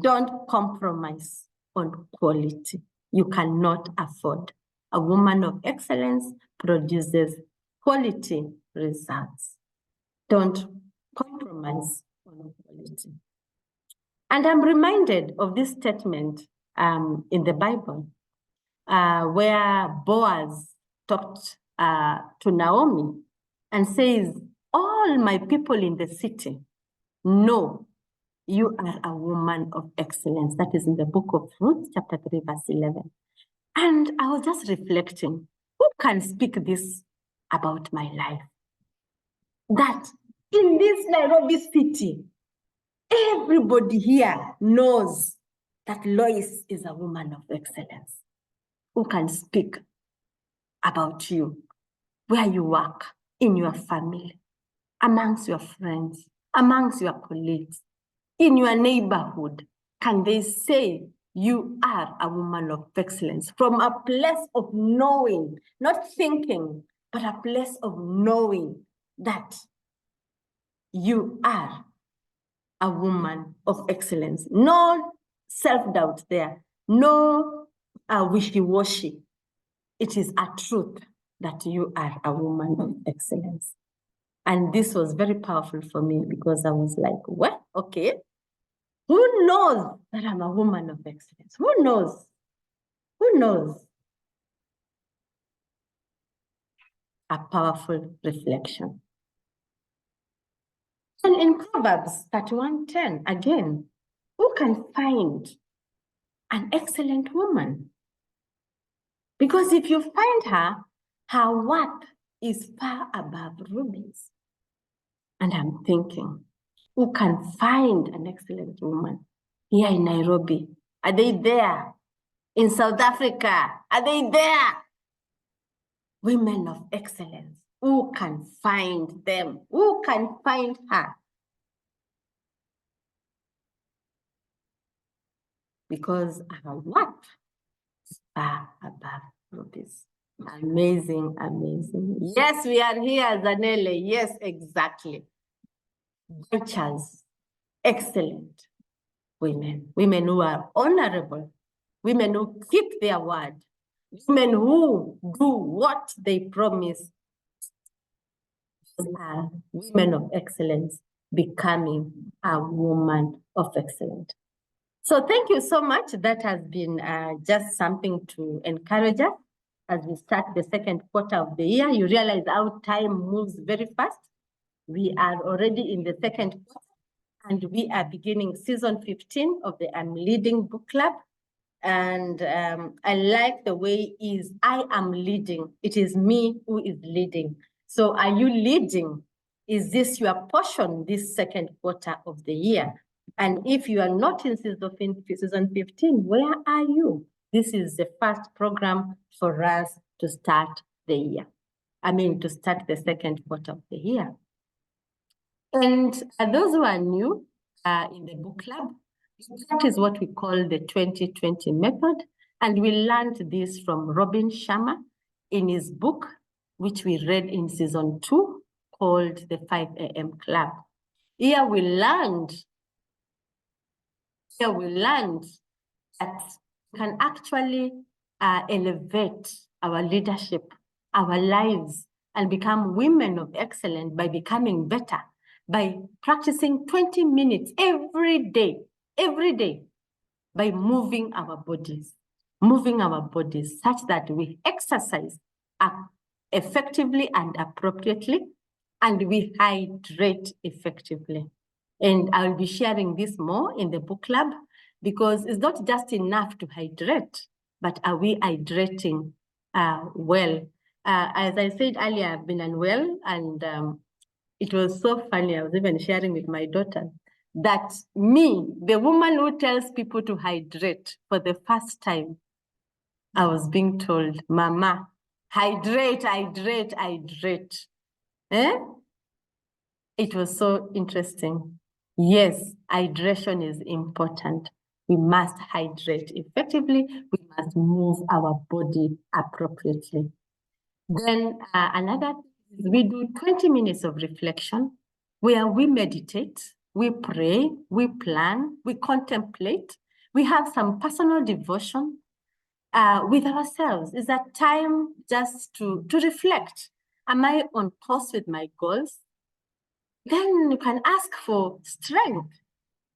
Don't compromise on quality. You cannot afford. A woman of excellence produces quality results. Don't compromise on quality. And I'm reminded of this statement in the Bible where Boaz talked to Naomi and says, all my people in the city know you are a woman of excellence. That is in the book of Ruth, chapter 3, verse 11. And I was just reflecting, who can speak this about my life? That in this Nairobi city, everybody here knows that Lois is a woman of excellence. Who can speak about you, where you work, in your family, amongst your friends, amongst your colleagues, in your neighborhood? Can they say you are a woman of excellence from a place of knowing, not thinking, but a place of knowing that you are a woman of excellence? No self-doubt there, no wishy-washy. It is a truth that you are a woman of excellence. And this was very powerful for me, because I was like, well, okay, who knows that I'm a woman of excellence? Who knows? Who knows? A powerful reflection. And in Proverbs 31:10, again, who can find an excellent woman? Because if you find her, her worth is far above rubies. And I'm thinking, who can find an excellent woman here in Nairobi? Are they there? In South Africa, are they there? Women of excellence, who can find them? Who can find her? Because her worth is far above rubies. Amazing, amazing. Yes, we are here, Zanele. Yes, exactly. Righteous, excellent women. Women who are honorable. Women who keep their word. Women who do what they promise. Are women of excellence becoming a woman of excellence. So thank you so much. That has been just something to encourage us as we start the second quarter of the year. You realize how time moves very fast. We are already in the second quarter, and we are beginning season 15 of the I'm Leading book club. And I like the way is I am leading. It is me who is leading. So are you leading? Is this your portion this second quarter of the year? And if you are not in season 15, where are you? This is the first program for us to start the year. To start the second quarter of the year. And those who are new in the book club, that is what we call the 2020 method. And we learned this from Robin Sharma in his book, which we read in season 2, called the 5 a.m. Club. Here we learned that we can actually elevate our leadership, our lives, and become women of excellence by becoming better, by practicing 20 minutes every day, by moving our bodies such that we exercise effectively and appropriately, and we hydrate effectively. And I'll be sharing this more in the book club, because it's not just enough to hydrate, but are we hydrating well? As I said earlier, I've been unwell, and it was so funny. I was even sharing with my daughter that me, the woman who tells people to hydrate, for the first time, I was being told, Mama, hydrate. Eh? It was so interesting. Yes, hydration is important. We must hydrate effectively. We must move our body appropriately. Then another thing is we do 20 minutes of reflection, where we meditate, we pray, we plan, we contemplate, we have some personal devotion with ourselves. Is that time just to reflect? Am I on course with my goals? Then you can ask for strength,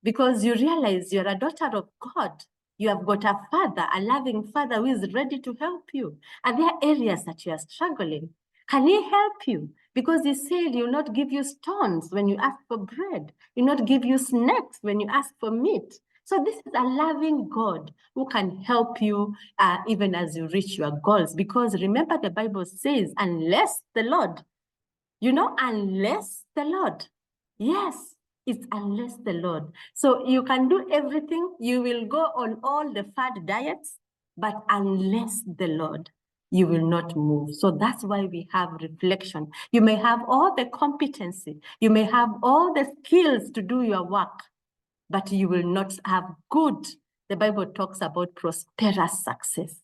because you realize you're a daughter of God. You have got a father, a loving father who is ready to help you. Are there areas that you are struggling? Can he help you? Because he said he will not give you stones when you ask for bread. He will not give you snakes when you ask for meat. So this is a loving God who can help you even as you reach your goals. Because remember, the Bible says, unless the Lord, unless the Lord. Yes, it's unless the Lord. So you can do everything. You will go on all the fad diets, but unless the Lord, you will not move. So that's why we have reflection. You may have all the competency. You may have all the skills to do your work, but you will not have good. The Bible talks about prosperous success.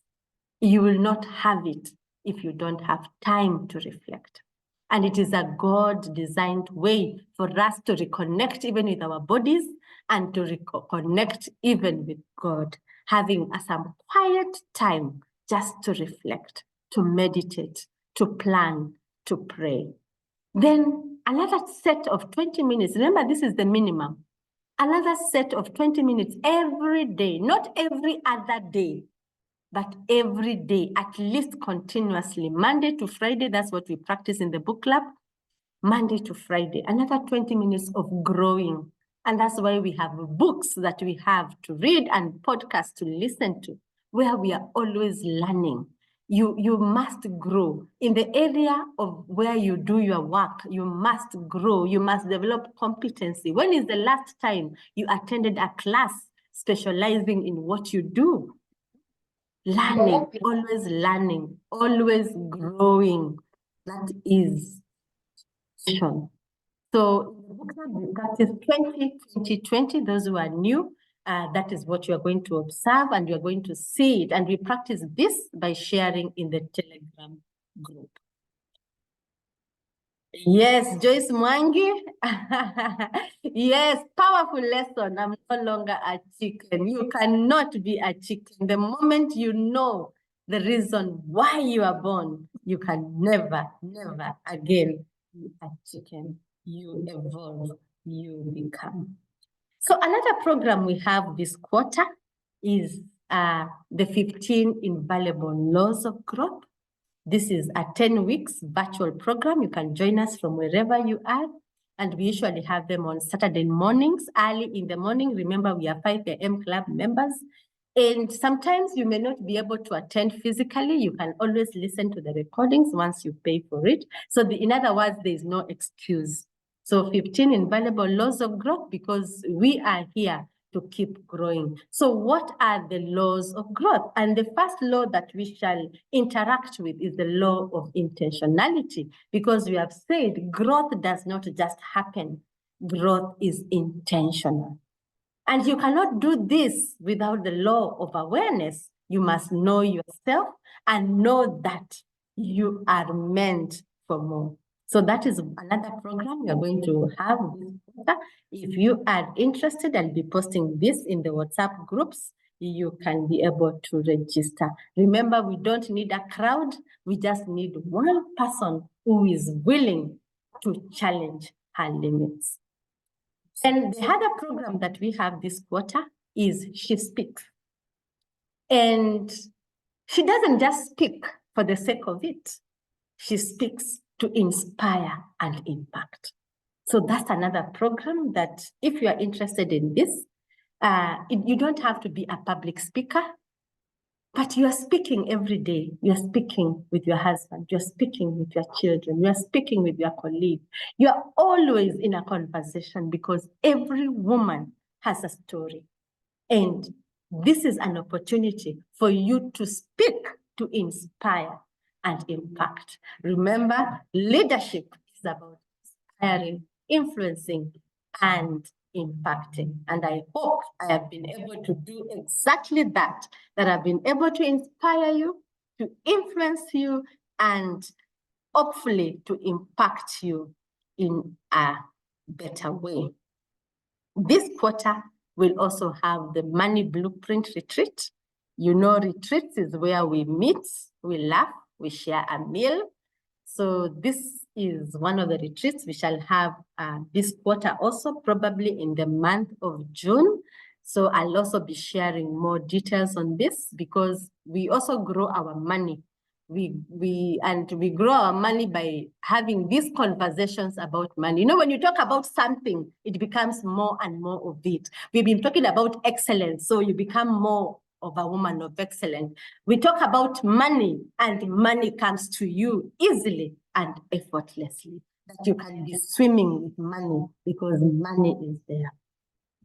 You will not have it if you don't have time to reflect. And it is a God-designed way for us to reconnect even with our bodies and to reconnect even with God, having some quiet time just to reflect, to meditate, to plan, to pray. Then another set of 20 minutes. Remember, this is the minimum. Another set of 20 minutes every day, not every other day, but every day, at least continuously, Monday to Friday. That's what we practice in the book club, Monday to Friday, another 20 minutes of growing. And that's why we have books that we have to read and podcasts to listen to, where we are always learning. You must grow in the area of where you do your work. You must grow. You must develop competency. When is the last time you attended a class specializing in what you do? Learning, always growing. That is vision. So that is 2020. Those who are new, that is what you are going to observe, and you are going to see it. And we practice this by sharing in the Telegram group. Yes, Joyce Mwangi. Yes, powerful lesson. I'm no longer a chicken. You cannot be a chicken. The moment you know the reason why you are born, you can never again be a chicken. You evolve you become. So another program we have this quarter is the 15 Invaluable Laws of Growth. This is a 10 weeks virtual program. You can join us from wherever you are. And we usually have them on Saturday mornings, early in the morning. Remember, we are 5 a.m. club members. And sometimes you may not be able to attend physically. You can always listen to the recordings once you pay for it. So in other words, there is no excuse. So 15 Invaluable Laws of Growth, because we are here to keep growing. So what are the laws of growth? And the first law that we shall interact with is the law of intentionality, because we have said growth does not just happen. Growth is intentional. And you cannot do this without the law of awareness. You must know yourself and know that you are meant for more. So that is another program we are going to have this quarter. If you are interested, I'll be posting this in the WhatsApp groups. You can be able to register. Remember, we don't need a crowd. We just need one person who is willing to challenge her limits. And the other program that we have this quarter is She Speaks. And she doesn't just speak for the sake of it. She speaks to inspire and impact. So that's another program that if you are interested in this, you don't have to be a public speaker, but you are speaking every day. You are speaking with your husband. You're speaking with your children. You are speaking with your colleague. You are always in a conversation because every woman has a story. And this is an opportunity for you to speak, to inspire and impact. Remember, leadership is about inspiring, influencing, and impacting. And I hope I have been able to do exactly that I've been able to inspire you, to influence you, and hopefully to impact you in a better way. This quarter, we'll also have the Money Blueprint Retreat. You know, retreats is where we meet, we laugh, we share a meal. So this is one of the retreats we shall have this quarter also, probably in the month of June. So I'll also be sharing more details on this because we also grow our money. We grow our money by having these conversations about money. You know, when you talk about something, it becomes more and more of it. We've been talking about excellence, so you become more of a woman of excellence. We talk about money, and money comes to you easily and effortlessly. That you can be swimming with money because money is there.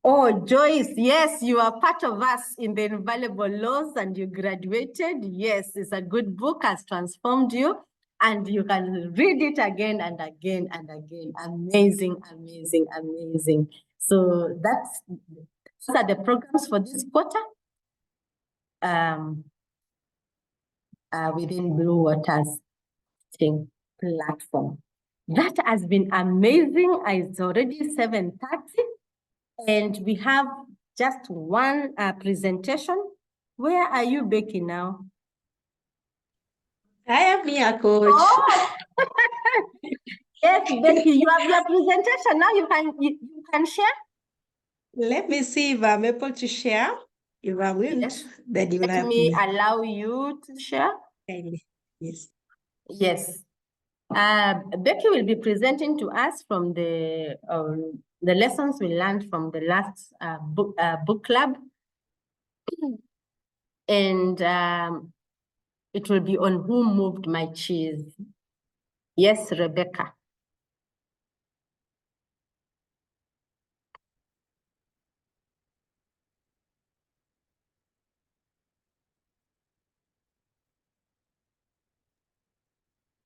Oh, Joyce, yes, you are part of us in the Invaluable Laws and you graduated. Yes, it's a good book, has transformed you and you can read it again and again and again. Amazing, amazing, amazing. So those are the programs for this quarter within Blue Waters platform. That has been amazing. It's already 7:30. And we have just one presentation. Where are you, Becky, now? I am here, Coach. Oh! Yes, Becky, you have your presentation. Now you can share. Let me see if I'm able to share. If I will, Yes. then you will Let have me allow you to share. Yes. Yes. Becky will be presenting to us from the lessons we learned from the last book club. And it will be on Who Moved My Cheese. Yes, Rebecca.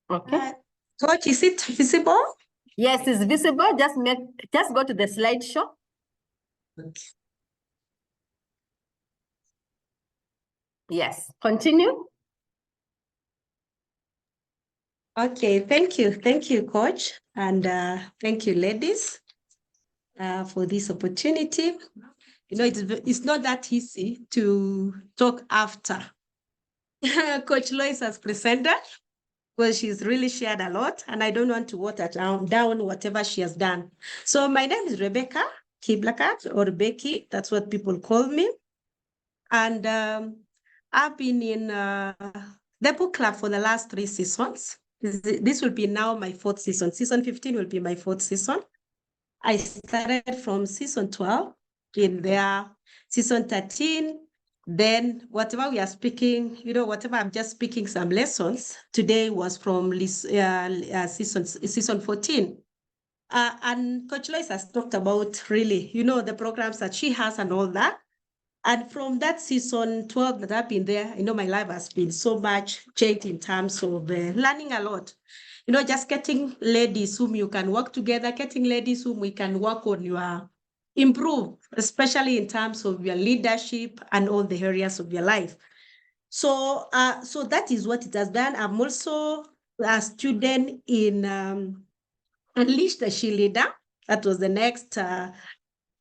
Okay. Coach, is it visible? Yes, it's visible. Just go to the slideshow. Okay. Yes, continue. Okay, thank you. Thank you, Coach. And thank you, ladies, for this opportunity. You know, it's not that easy to talk after Coach Lois has presented. because she's really shared a lot, and I don't want to water down whatever she has done. So my name is Rebecca Kiblakat, or Becky. That's what people call me. And I've been in the book club for the last 3 seasons. This will be now my 4th season. Season 15 will be my 4th season. I started from season 12 in there, season 13. Then whatever we are speaking, whatever I'm just speaking some lessons, today was from season 14. And Coach Lois has talked about really, the programs that she has and all that. And from that season 12 that I've been there, my life has been so much changed in terms of learning a lot. Just getting ladies whom you can work together, getting ladies whom we can work on your improve, especially in terms of your leadership and all the areas of your life. So, so that is what it has done. I'm also a student in Unleash the She Leader. That was the next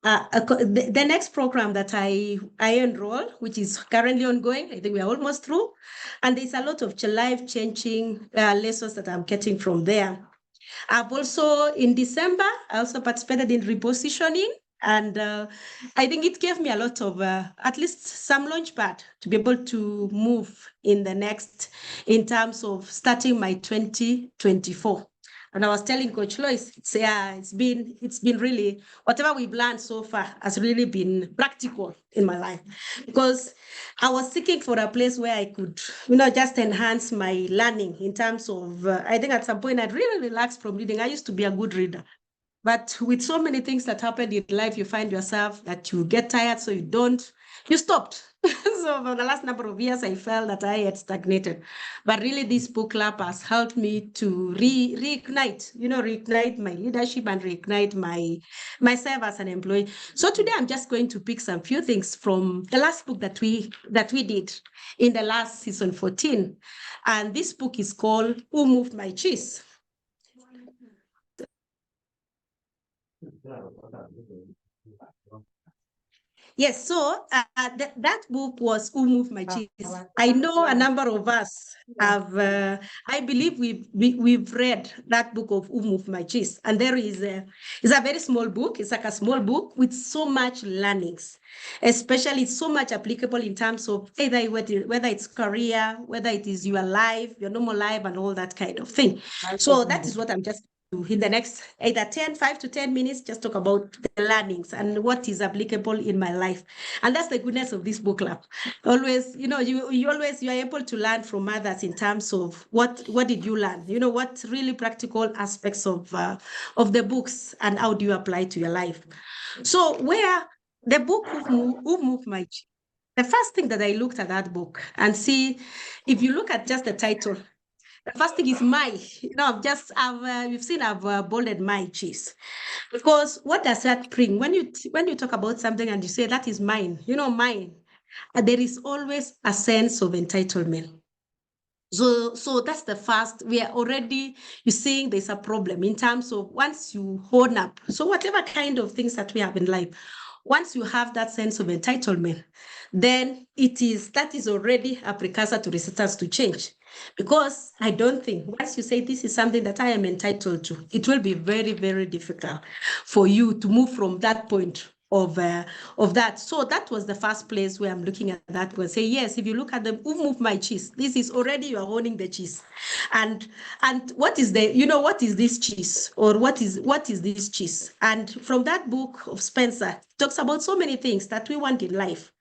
the next program that I enroll, which is currently ongoing. I think we are almost through. And there's a lot of life-changing lessons that I'm getting from there. I've also, in December, I also participated in repositioning. And I think it gave me a lot of, at least some launchpad to be able to move in terms of starting my 2024. And I was telling Coach Lois, it's been really, whatever we've learned so far has really been practical in my life, because I was seeking for a place where I could, just enhance my learning in terms of, I think at some point I'd really relaxed from reading. I used to be a good reader. But with so many things that happen in life, you find yourself that you get tired, so you stopped. So for the last number of years, I felt that I had stagnated. But really, this book club has helped me to reignite my leadership and reignite myself as an employee. So today, I'm just going to pick some few things from the last book that we did in the last season 14. And this book is called Who Moved My Cheese? Yes, so that book was Who Moved My Cheese. I know a number of us have, I believe we've read that book of Who Moved My Cheese. And there is it's a very small book. It's like a small book with so much learnings, especially so much applicable in terms of either whether it's career, whether it is your life, your normal life, and all that kind of thing. So that is what I'm just in the next either 5 to 10 minutes, just talk about the learnings and what is applicable in my life. And that's the goodness of this book club. Always, you are able to learn from others in terms of what did you learn? What really practical aspects of the books and how do you apply to your life? So where the book Who Moved My Cheese, the first thing that I looked at that book and see, if you look at just the title, the first thing is my, you've seen I've bolded my cheese, because what does that bring? When you talk about something and you say that is mine, mine, there is always a sense of entitlement. So that's the first, we are already, you're seeing there's a problem in terms of once you own up. So whatever kind of things that we have in life, once you have that sense of entitlement, then that is already a precursor to resistance to change. Because I don't think once you say this is something that I am entitled to, it will be very, very difficult for you to move from that point of that. So that was the first place where I'm looking at that one. Say, yes, if you look at them, Who Moved My Cheese? This is already, you are owning the cheese. And what is what is this cheese? Or what is this cheese? And from that book of Spencer, talks about so many things that we want in life,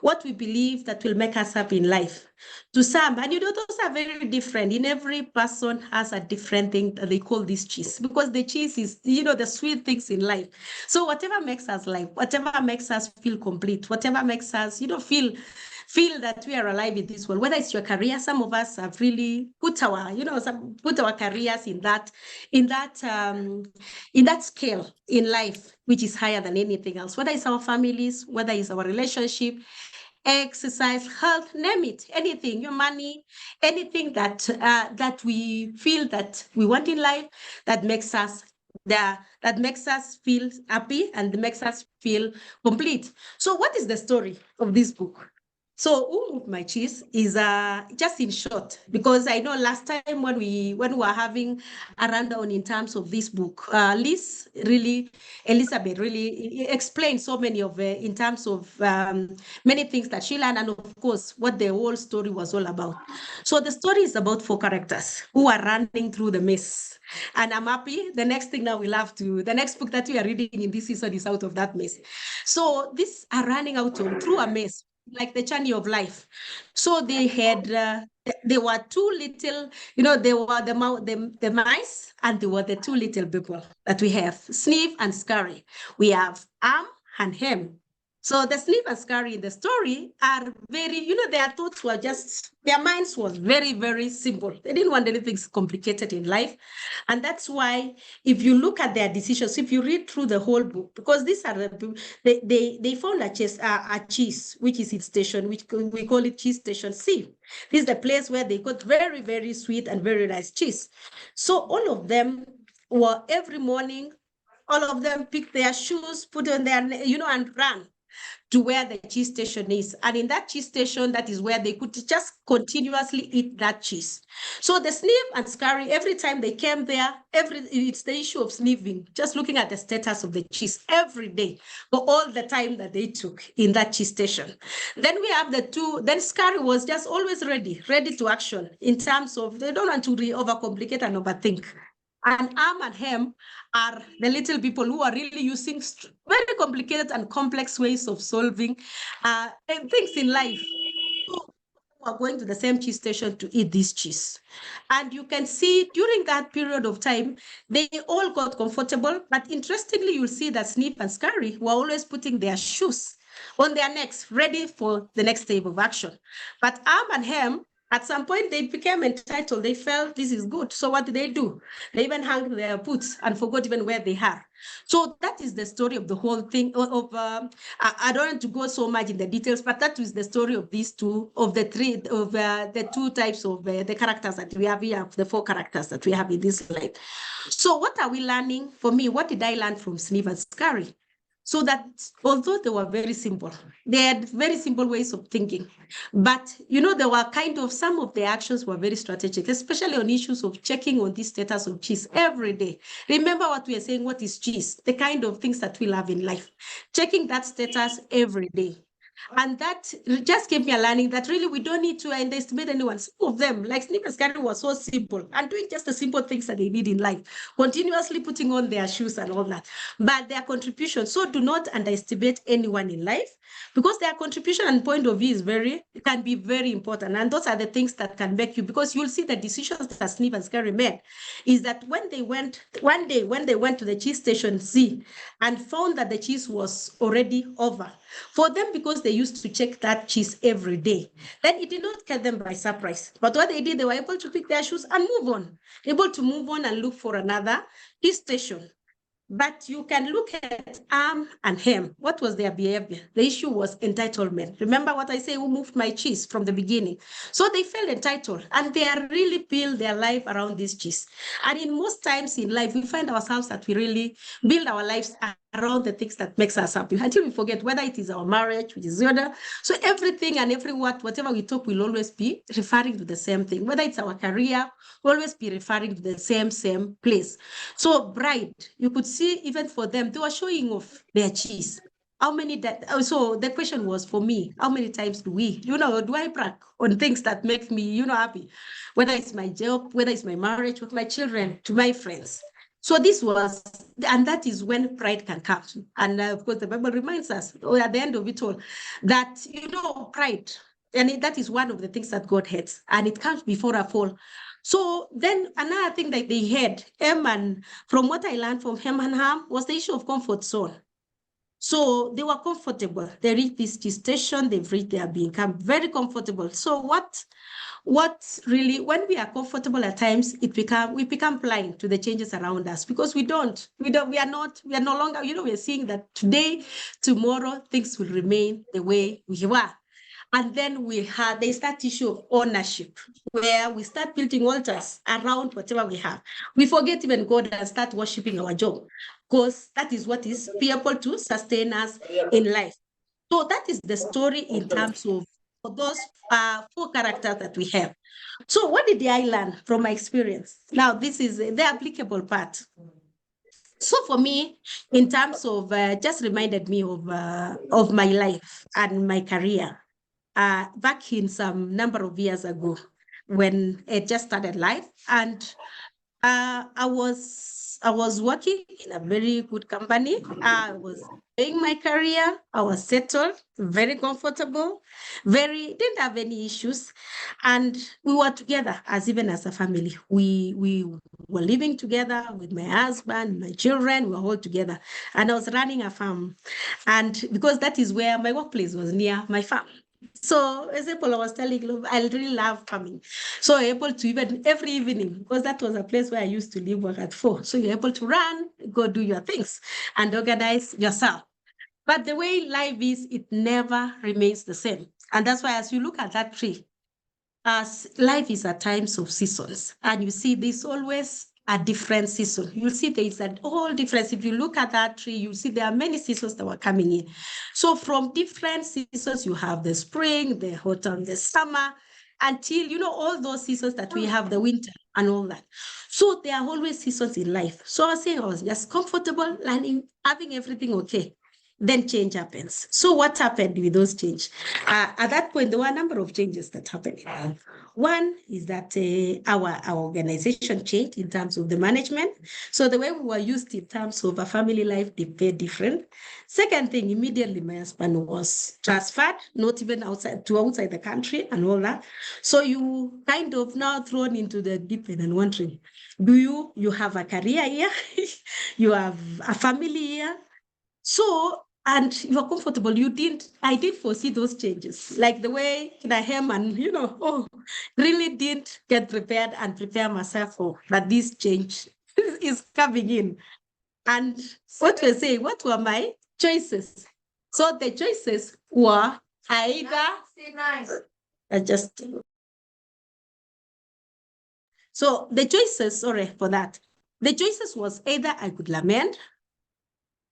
what we believe that will make us happy in life. To some, and those are very different. In every person has a different thing that they call this cheese, because the cheese is, the sweet things in life. So whatever makes us life, whatever makes us feel complete, whatever makes us, feel that we are alive in this world, whether it's your career. Some of us have really put our careers in that scale in life, which is higher than anything else, whether it's our families, whether it's our relationship, exercise, health, name it, anything, your money, anything that we feel that we want in life, that makes us feel happy and makes us feel complete. So what is the story of this book? So who moved my cheese is just in short, because I know last time when we were having a rundown in terms of this book, Elizabeth really explained so many of in terms of many things that she learned, and of course what the whole story was all about. So the story is about 4 characters who are running through the maze. And I'm happy. The next thing now the next book that we are reading in this season is out of that maze. So these are running out through a maze, like the journey of life. So they had, there were 2 little, they were the mice, and they were the 2 little people that we have, Sniff and Scurry. We have Am and Hem. So the Sniff and Scurry in the story are very, their thoughts were just, their minds was very, very simple. They didn't want anything complicated in life. And that's why if you look at their decisions, if you read through the whole book, because these are they found a cheese, which is its station, which we call it cheese station C. This is the place where they got very, very sweet and very nice cheese. So all of them were every morning, all of them picked their shoes, put on their, and ran to where the cheese station is. And in that cheese station, that is where they could just continuously eat that cheese. So the Sniff and Scurry, every time they came there, it's the issue of sniffing, just looking at the status of the cheese every day for all the time that they took in that cheese station. Then we have the 2, then Scurry was just always ready to action in terms of, they don't want to overcomplicate and overthink. And Am and Hem are the little people who are really using very complicated and complex ways of solving things in life. So we are going to the same cheese station to eat this cheese. And you can see during that period of time, they all got comfortable. But interestingly, you'll see that Sniff and Scurry were always putting their shoes on their necks, ready for the next step of action. But Am and Hem, at some point, they became entitled. They felt this is good. So what did they do? They even hung their boots and forgot even where they are. So that is the story of the whole thing. I don't want to go so much in the details, but that is the story of these 2, of the 3, of the 2 types of the characters that we have here, the 4 characters that we have in this slide. So what are we learning? For me, what did I learn from Sniff and Scurry? So that although they were very simple, they had very simple ways of thinking, but there were kind of, some of the actions were very strategic, especially on issues of checking on the status of cheese every day. Remember what we are saying, what is cheese? The kind of things that we love in life, checking that status every day. And that just gave me a learning that really we don't need to underestimate anyone. Some of them, like Sniff and Scurry, was so simple and doing just the simple things that they need in life, continuously putting on their shoes and all that. But their contribution, so do not underestimate anyone in life, because their contribution and point of view can be very important. And those are the things that can make you, because you'll see the decisions that Sniff and Scurry made, is that when they went to the cheese station C and found that the cheese was already over, for them, because they used to check that cheese every day, then it did not catch them by surprise. But what they did, they were able to pick their shoes and move on, able to move on and look for another cheese station. But you can look at Am and Hem. What was their behavior? The issue was entitlement. Remember what I say, who moved my cheese from the beginning? So they felt entitled, and they are really build their life around this cheese. And in most times in life, we find ourselves that we really build our lives around the things that makes us happy, until we forget whether it is our marriage, which is the other. So everything and every whatever we talk will always be referring to the same thing. Whether it's our career, always be referring to the same place. So bride, you could see even for them, they were showing off their cheese. How many so the question was for me, how many times do I brag on things that make me, happy? Whether it's my job, whether it's my marriage, with my children, to my friends. So this was, and that is when pride can come. And of course, the Bible reminds us, at the end of it all, that, pride, and that is one of the things that God hates, and it comes before a fall. So then another thing that they had, from what I learned from Hem and Ham, was the issue of comfort zone. So they were comfortable. They reached this station, they've reached, they have become very comfortable. So what really, when we are comfortable at times, we become blind to the changes around us, because we are no longer, we are seeing that today, tomorrow, things will remain the way we were. And then they start issue of ownership, where we start building altars around whatever we have. We forget even God and start worshiping our job, because that is what is able to sustain us in life. So that is the story in terms of for those 4 characters that we have. So what did I learn from my experience? Now, this is the applicable part. So for me, in terms of, just reminded me of my life and my career back in some number of years ago when it just started life. And I was working in a very good company. I was doing my career. I was settled, very comfortable, didn't have any issues. And we were together even as a family. We were living together with my husband, my children, we were all together. And I was running a farm. And because that is where my workplace was, near my farm. So as April, I was telling you, I really love farming. So you're able to even every evening, because that was a place where I used to leave work at 4. So you're able to run, go do your things and organize yourself. But the way life is, it never remains the same. And that's why as you look at that tree, as life is at times of seasons, and you see there's always a different season. You'll see there is an all difference. If you look at that tree, you'll see there are many seasons that were coming in. So from different seasons, you have the spring, the autumn, the summer, until, all those seasons that we have, the winter and all that. So there are always seasons in life. So I was saying I was just comfortable, learning, having everything okay. Then change happens. So what happened with those changes? At that point, there were a number of changes that happened. One is that our organization changed in terms of the management. So the way we were used in terms of a family life, they were different. Second thing, immediately my husband was transferred, not even outside the country and all that. So you kind of now thrown into the deep end and wondering, do you have a career here? You have a family here? So, and you are comfortable. I did foresee those changes, like the way Nahem and, really didn't get prepared and prepare myself for that this change is coming in. And what we're saying, what were my choices? So the choices were so the choices, sorry for that. The choices was either I could lament,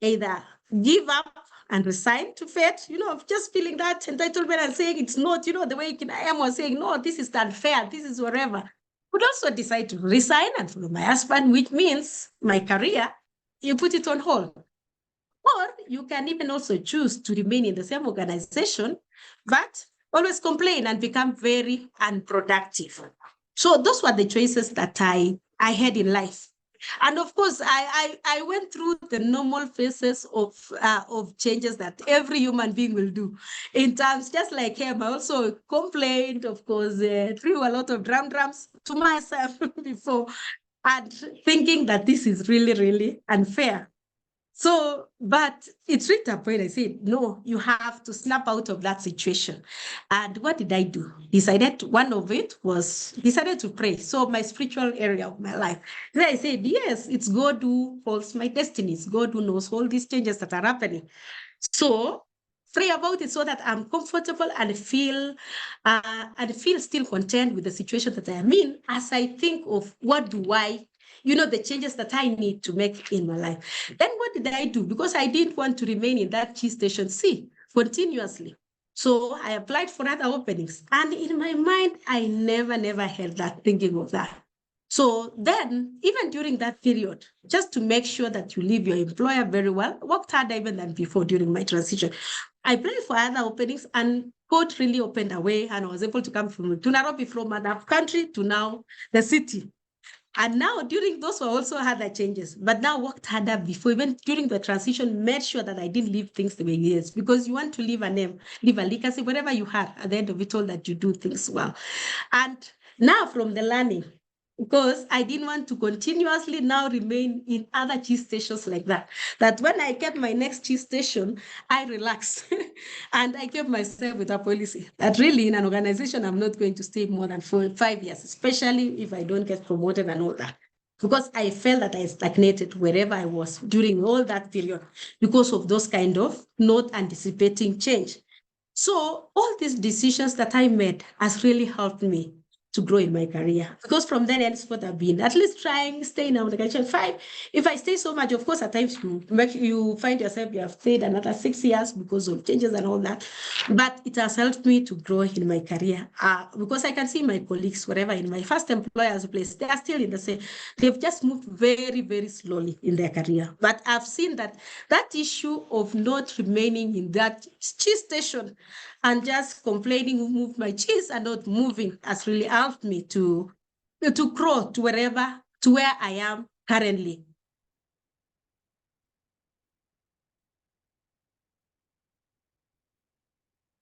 either give up and resign to fate, just feeling that entitlement and saying it's not, the way I am was saying, no, this is unfair, this is whatever. Could also decide to resign and follow my husband, which means my career, you put it on hold. Or you can even also choose to remain in the same organization, but always complain and become very unproductive. So those were the choices that I had in life. And of course, I went through the normal phases of changes that every human being will do. In terms, just like him, I also complained, of course, threw a lot of drums to myself before, and thinking that this is really, really unfair. So, but it's reached a point I said, no, you have to snap out of that situation. And what did I do? One of it was decided to pray. So my spiritual area of my life. Then I said, yes, it's God who holds my destiny. It's God who knows all these changes that are happening. So pray about it so that I'm comfortable and feel still content with the situation that I am in as I think of what do I the changes that I need to make in my life. Then what did I do? Because I didn't want to remain in that G Station C continuously. So I applied for other openings. And in my mind, I never had that thinking of that. So then, even during that period, just to make sure that you leave your employer very well, worked harder even than before during my transition. I applied for other openings and God really opened a way, and I was able to come to Nairobi from another country to now the city. And now during those were also other changes, but now worked harder before, even during the transition, made sure that I didn't leave things the way it is, because you want to leave a name, leave a legacy, whatever you had at the end of it all, that you do things well. And now from the learning, because I didn't want to continuously now remain in other cheese stations like that. That when I get my next cheese station, I relax. And I kept myself with a policy that really in an organization, I'm not going to stay more than 5 years, especially if I don't get promoted and all that. Because I felt that I stagnated wherever I was during all that period because of those kind of not anticipating change. So all these decisions that I made has really helped me to grow in my career. Because from then henceforth, I've been at least trying, staying on the career. Fine. If I stay so much, of course, at times you find yourself, you have stayed another 6 years because of changes and all that. But it has helped me to grow in my career. Because I can see my colleagues, whatever, in my first employer's place, they are still in the same, they've just moved very, very slowly in their career. But I've seen that issue of not remaining in that cheese station and just complaining who moved my cheese and not moving has really helped me to grow to where I am currently.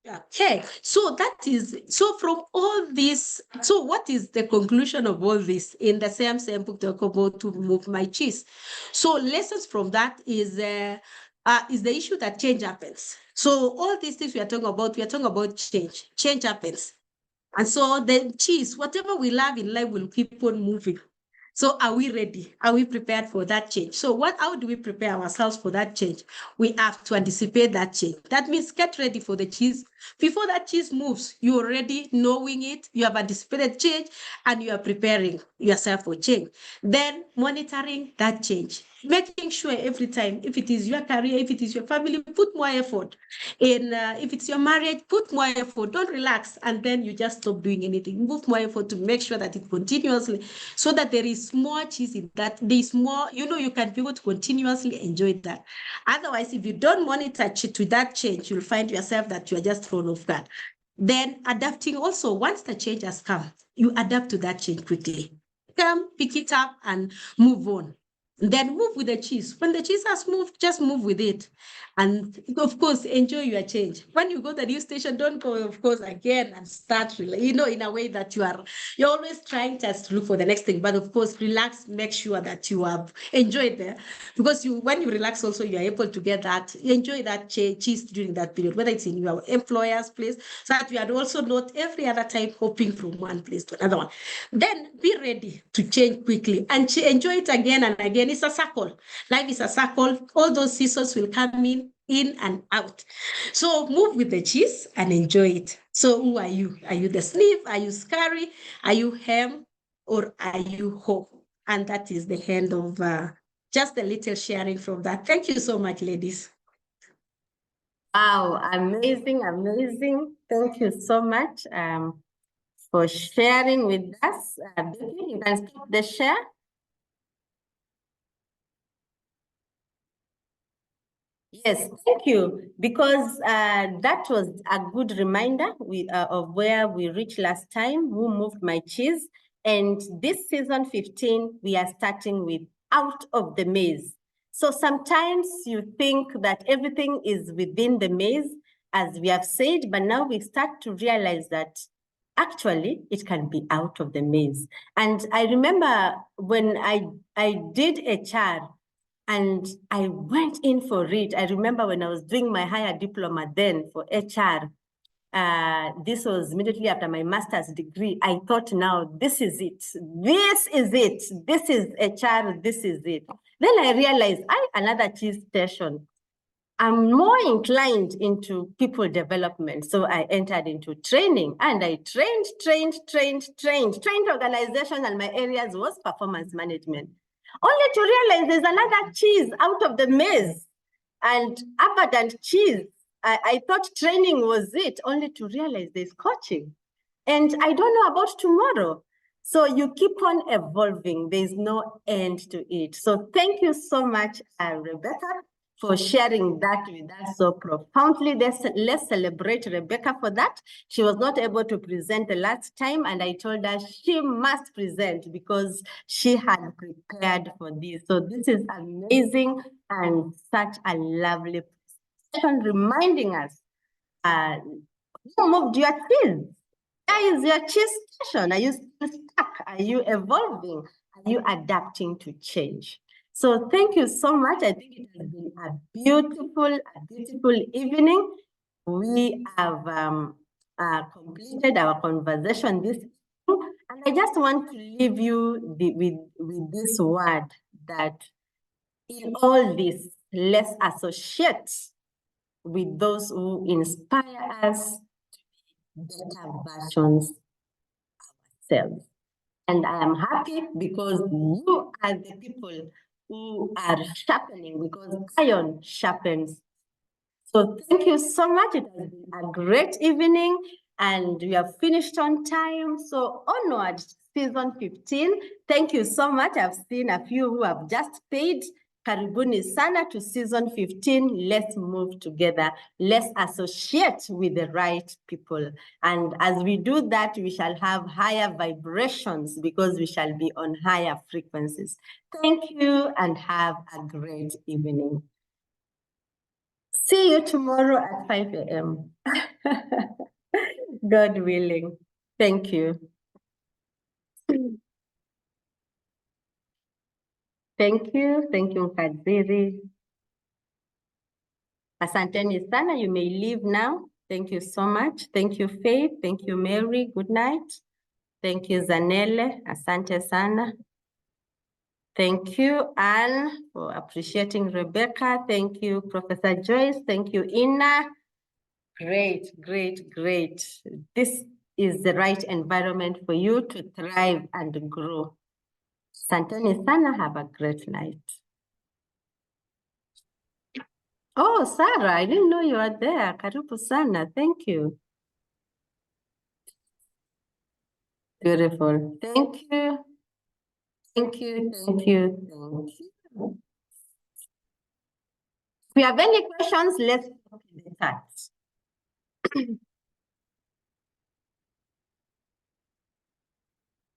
Okay, so from all this, so what is the conclusion of all this in the same book talk about to move my cheese? So lessons from that is the issue that change happens. So all these things we are talking about change. Change happens. And so the cheese, whatever we love in life will keep on moving. So are we ready? Are we prepared for that change? So how do we prepare ourselves for that change? We have to anticipate that change. That means get ready for the cheese. Before that cheese moves, you're already knowing it, you have anticipated change, and you are preparing yourself for change. Then monitoring that change. Making sure every time, if it is your career, if it is your family, put more effort. If it's your marriage, put more effort. Don't relax and then you just stop doing anything. Move more effort to make sure that it continuously, so that there is more cheese in that. There is more, you can be able to continuously enjoy that. Otherwise, if you don't monitor to that change, you'll find yourself that you are just thrown off guard. Then adapting also, once the change has come, you adapt to that change quickly. Come, pick it up and move on. Then move with the cheese. When the cheese has moved, just move with it. And of course, enjoy your change. When you go to the new station, don't go, of course, again and start, in a way that you're always trying to look for the next thing. But of course, relax, make sure that you have enjoyed there. Because when you relax also, you are able to get that, enjoy that cheese during that period, whether it's in your employer's place, so that you are also not every other time hopping from one place to another one. Then be ready to change quickly and enjoy it again and again. It's a circle. Life is a circle. All those seasons will come in and out. So move with the cheese and enjoy it. So who are you? Are you the sniff? Are you scary? Are you ham? Or are you hope? And that is the end of just a little sharing from that. Thank you so much, ladies. Wow, amazing, amazing. Thank you so much for sharing with us. Becky, you can stop the share. Yes, thank you, because that was a good reminder of where we reached last time, who moved my cheese. And this season 15, we are starting with out of the maze. So sometimes you think that everything is within the maze, as we have said, but now we start to realize that actually it can be out of the maze. And I remember when I did HR, and I went in for it. I remember when I was doing my higher diploma then for HR, this was immediately after my master's degree. I thought, now this is it. This is it. This is HR. This is it. Then I realized another cheese station. I'm more inclined into people development. So I entered into training and I trained organization, and my areas was performance management. Only to realize there's another cheese out of the maze, and abundant cheese. I thought training was it, only to realize there's coaching. And I don't know about tomorrow. So you keep on evolving. There's no end to it. So thank you so much, Rebecca, for sharing that with us so profoundly. Let's celebrate Rebecca for that. She was not able to present the last time, and I told her she must present because she had prepared for this. So this is amazing and such a lovely presentation, reminding us, who moved your cheese? Where is your cheese station? Are you still stuck? Are you evolving? Are you adapting to change? So thank you so much. I think it has been a beautiful evening. We have completed our conversation this evening, and I just want to leave you with this word, that in all this, let's associate with those who inspire us to be better versions cells. And I am happy because you are the people who are sharpening, because iron sharpens. So thank you so much. It has been a great evening and we have finished on time. So onward, season 15. Thank you so much. I've seen a few who have just paid. Karibuni sana to season 15. Let's move together. Let's associate with the right people. And as we do that, we shall have higher vibrations because we shall be on higher frequencies. Thank you and have a great evening. See you tomorrow at 5 a.m. God willing. Thank you. Thank you. Thank you, Mkadziri. Asanteni sana. You may leave now. Thank you so much. Thank you, Faith. Thank you, Mary. Good night. Thank you, Zanele. Asante sana. Thank you, Anne, for appreciating Rebecca. Thank you, Professor Joyce. Thank you, Ina. Great, great, great. This is the right environment for you to thrive and grow. Santoni sana, have a great night. Oh, Sarah, I didn't know you were there. Karibu sana, thank you. Beautiful, thank you. Thank you, thank you, thank you. If you have any questions, let's talk in the chat.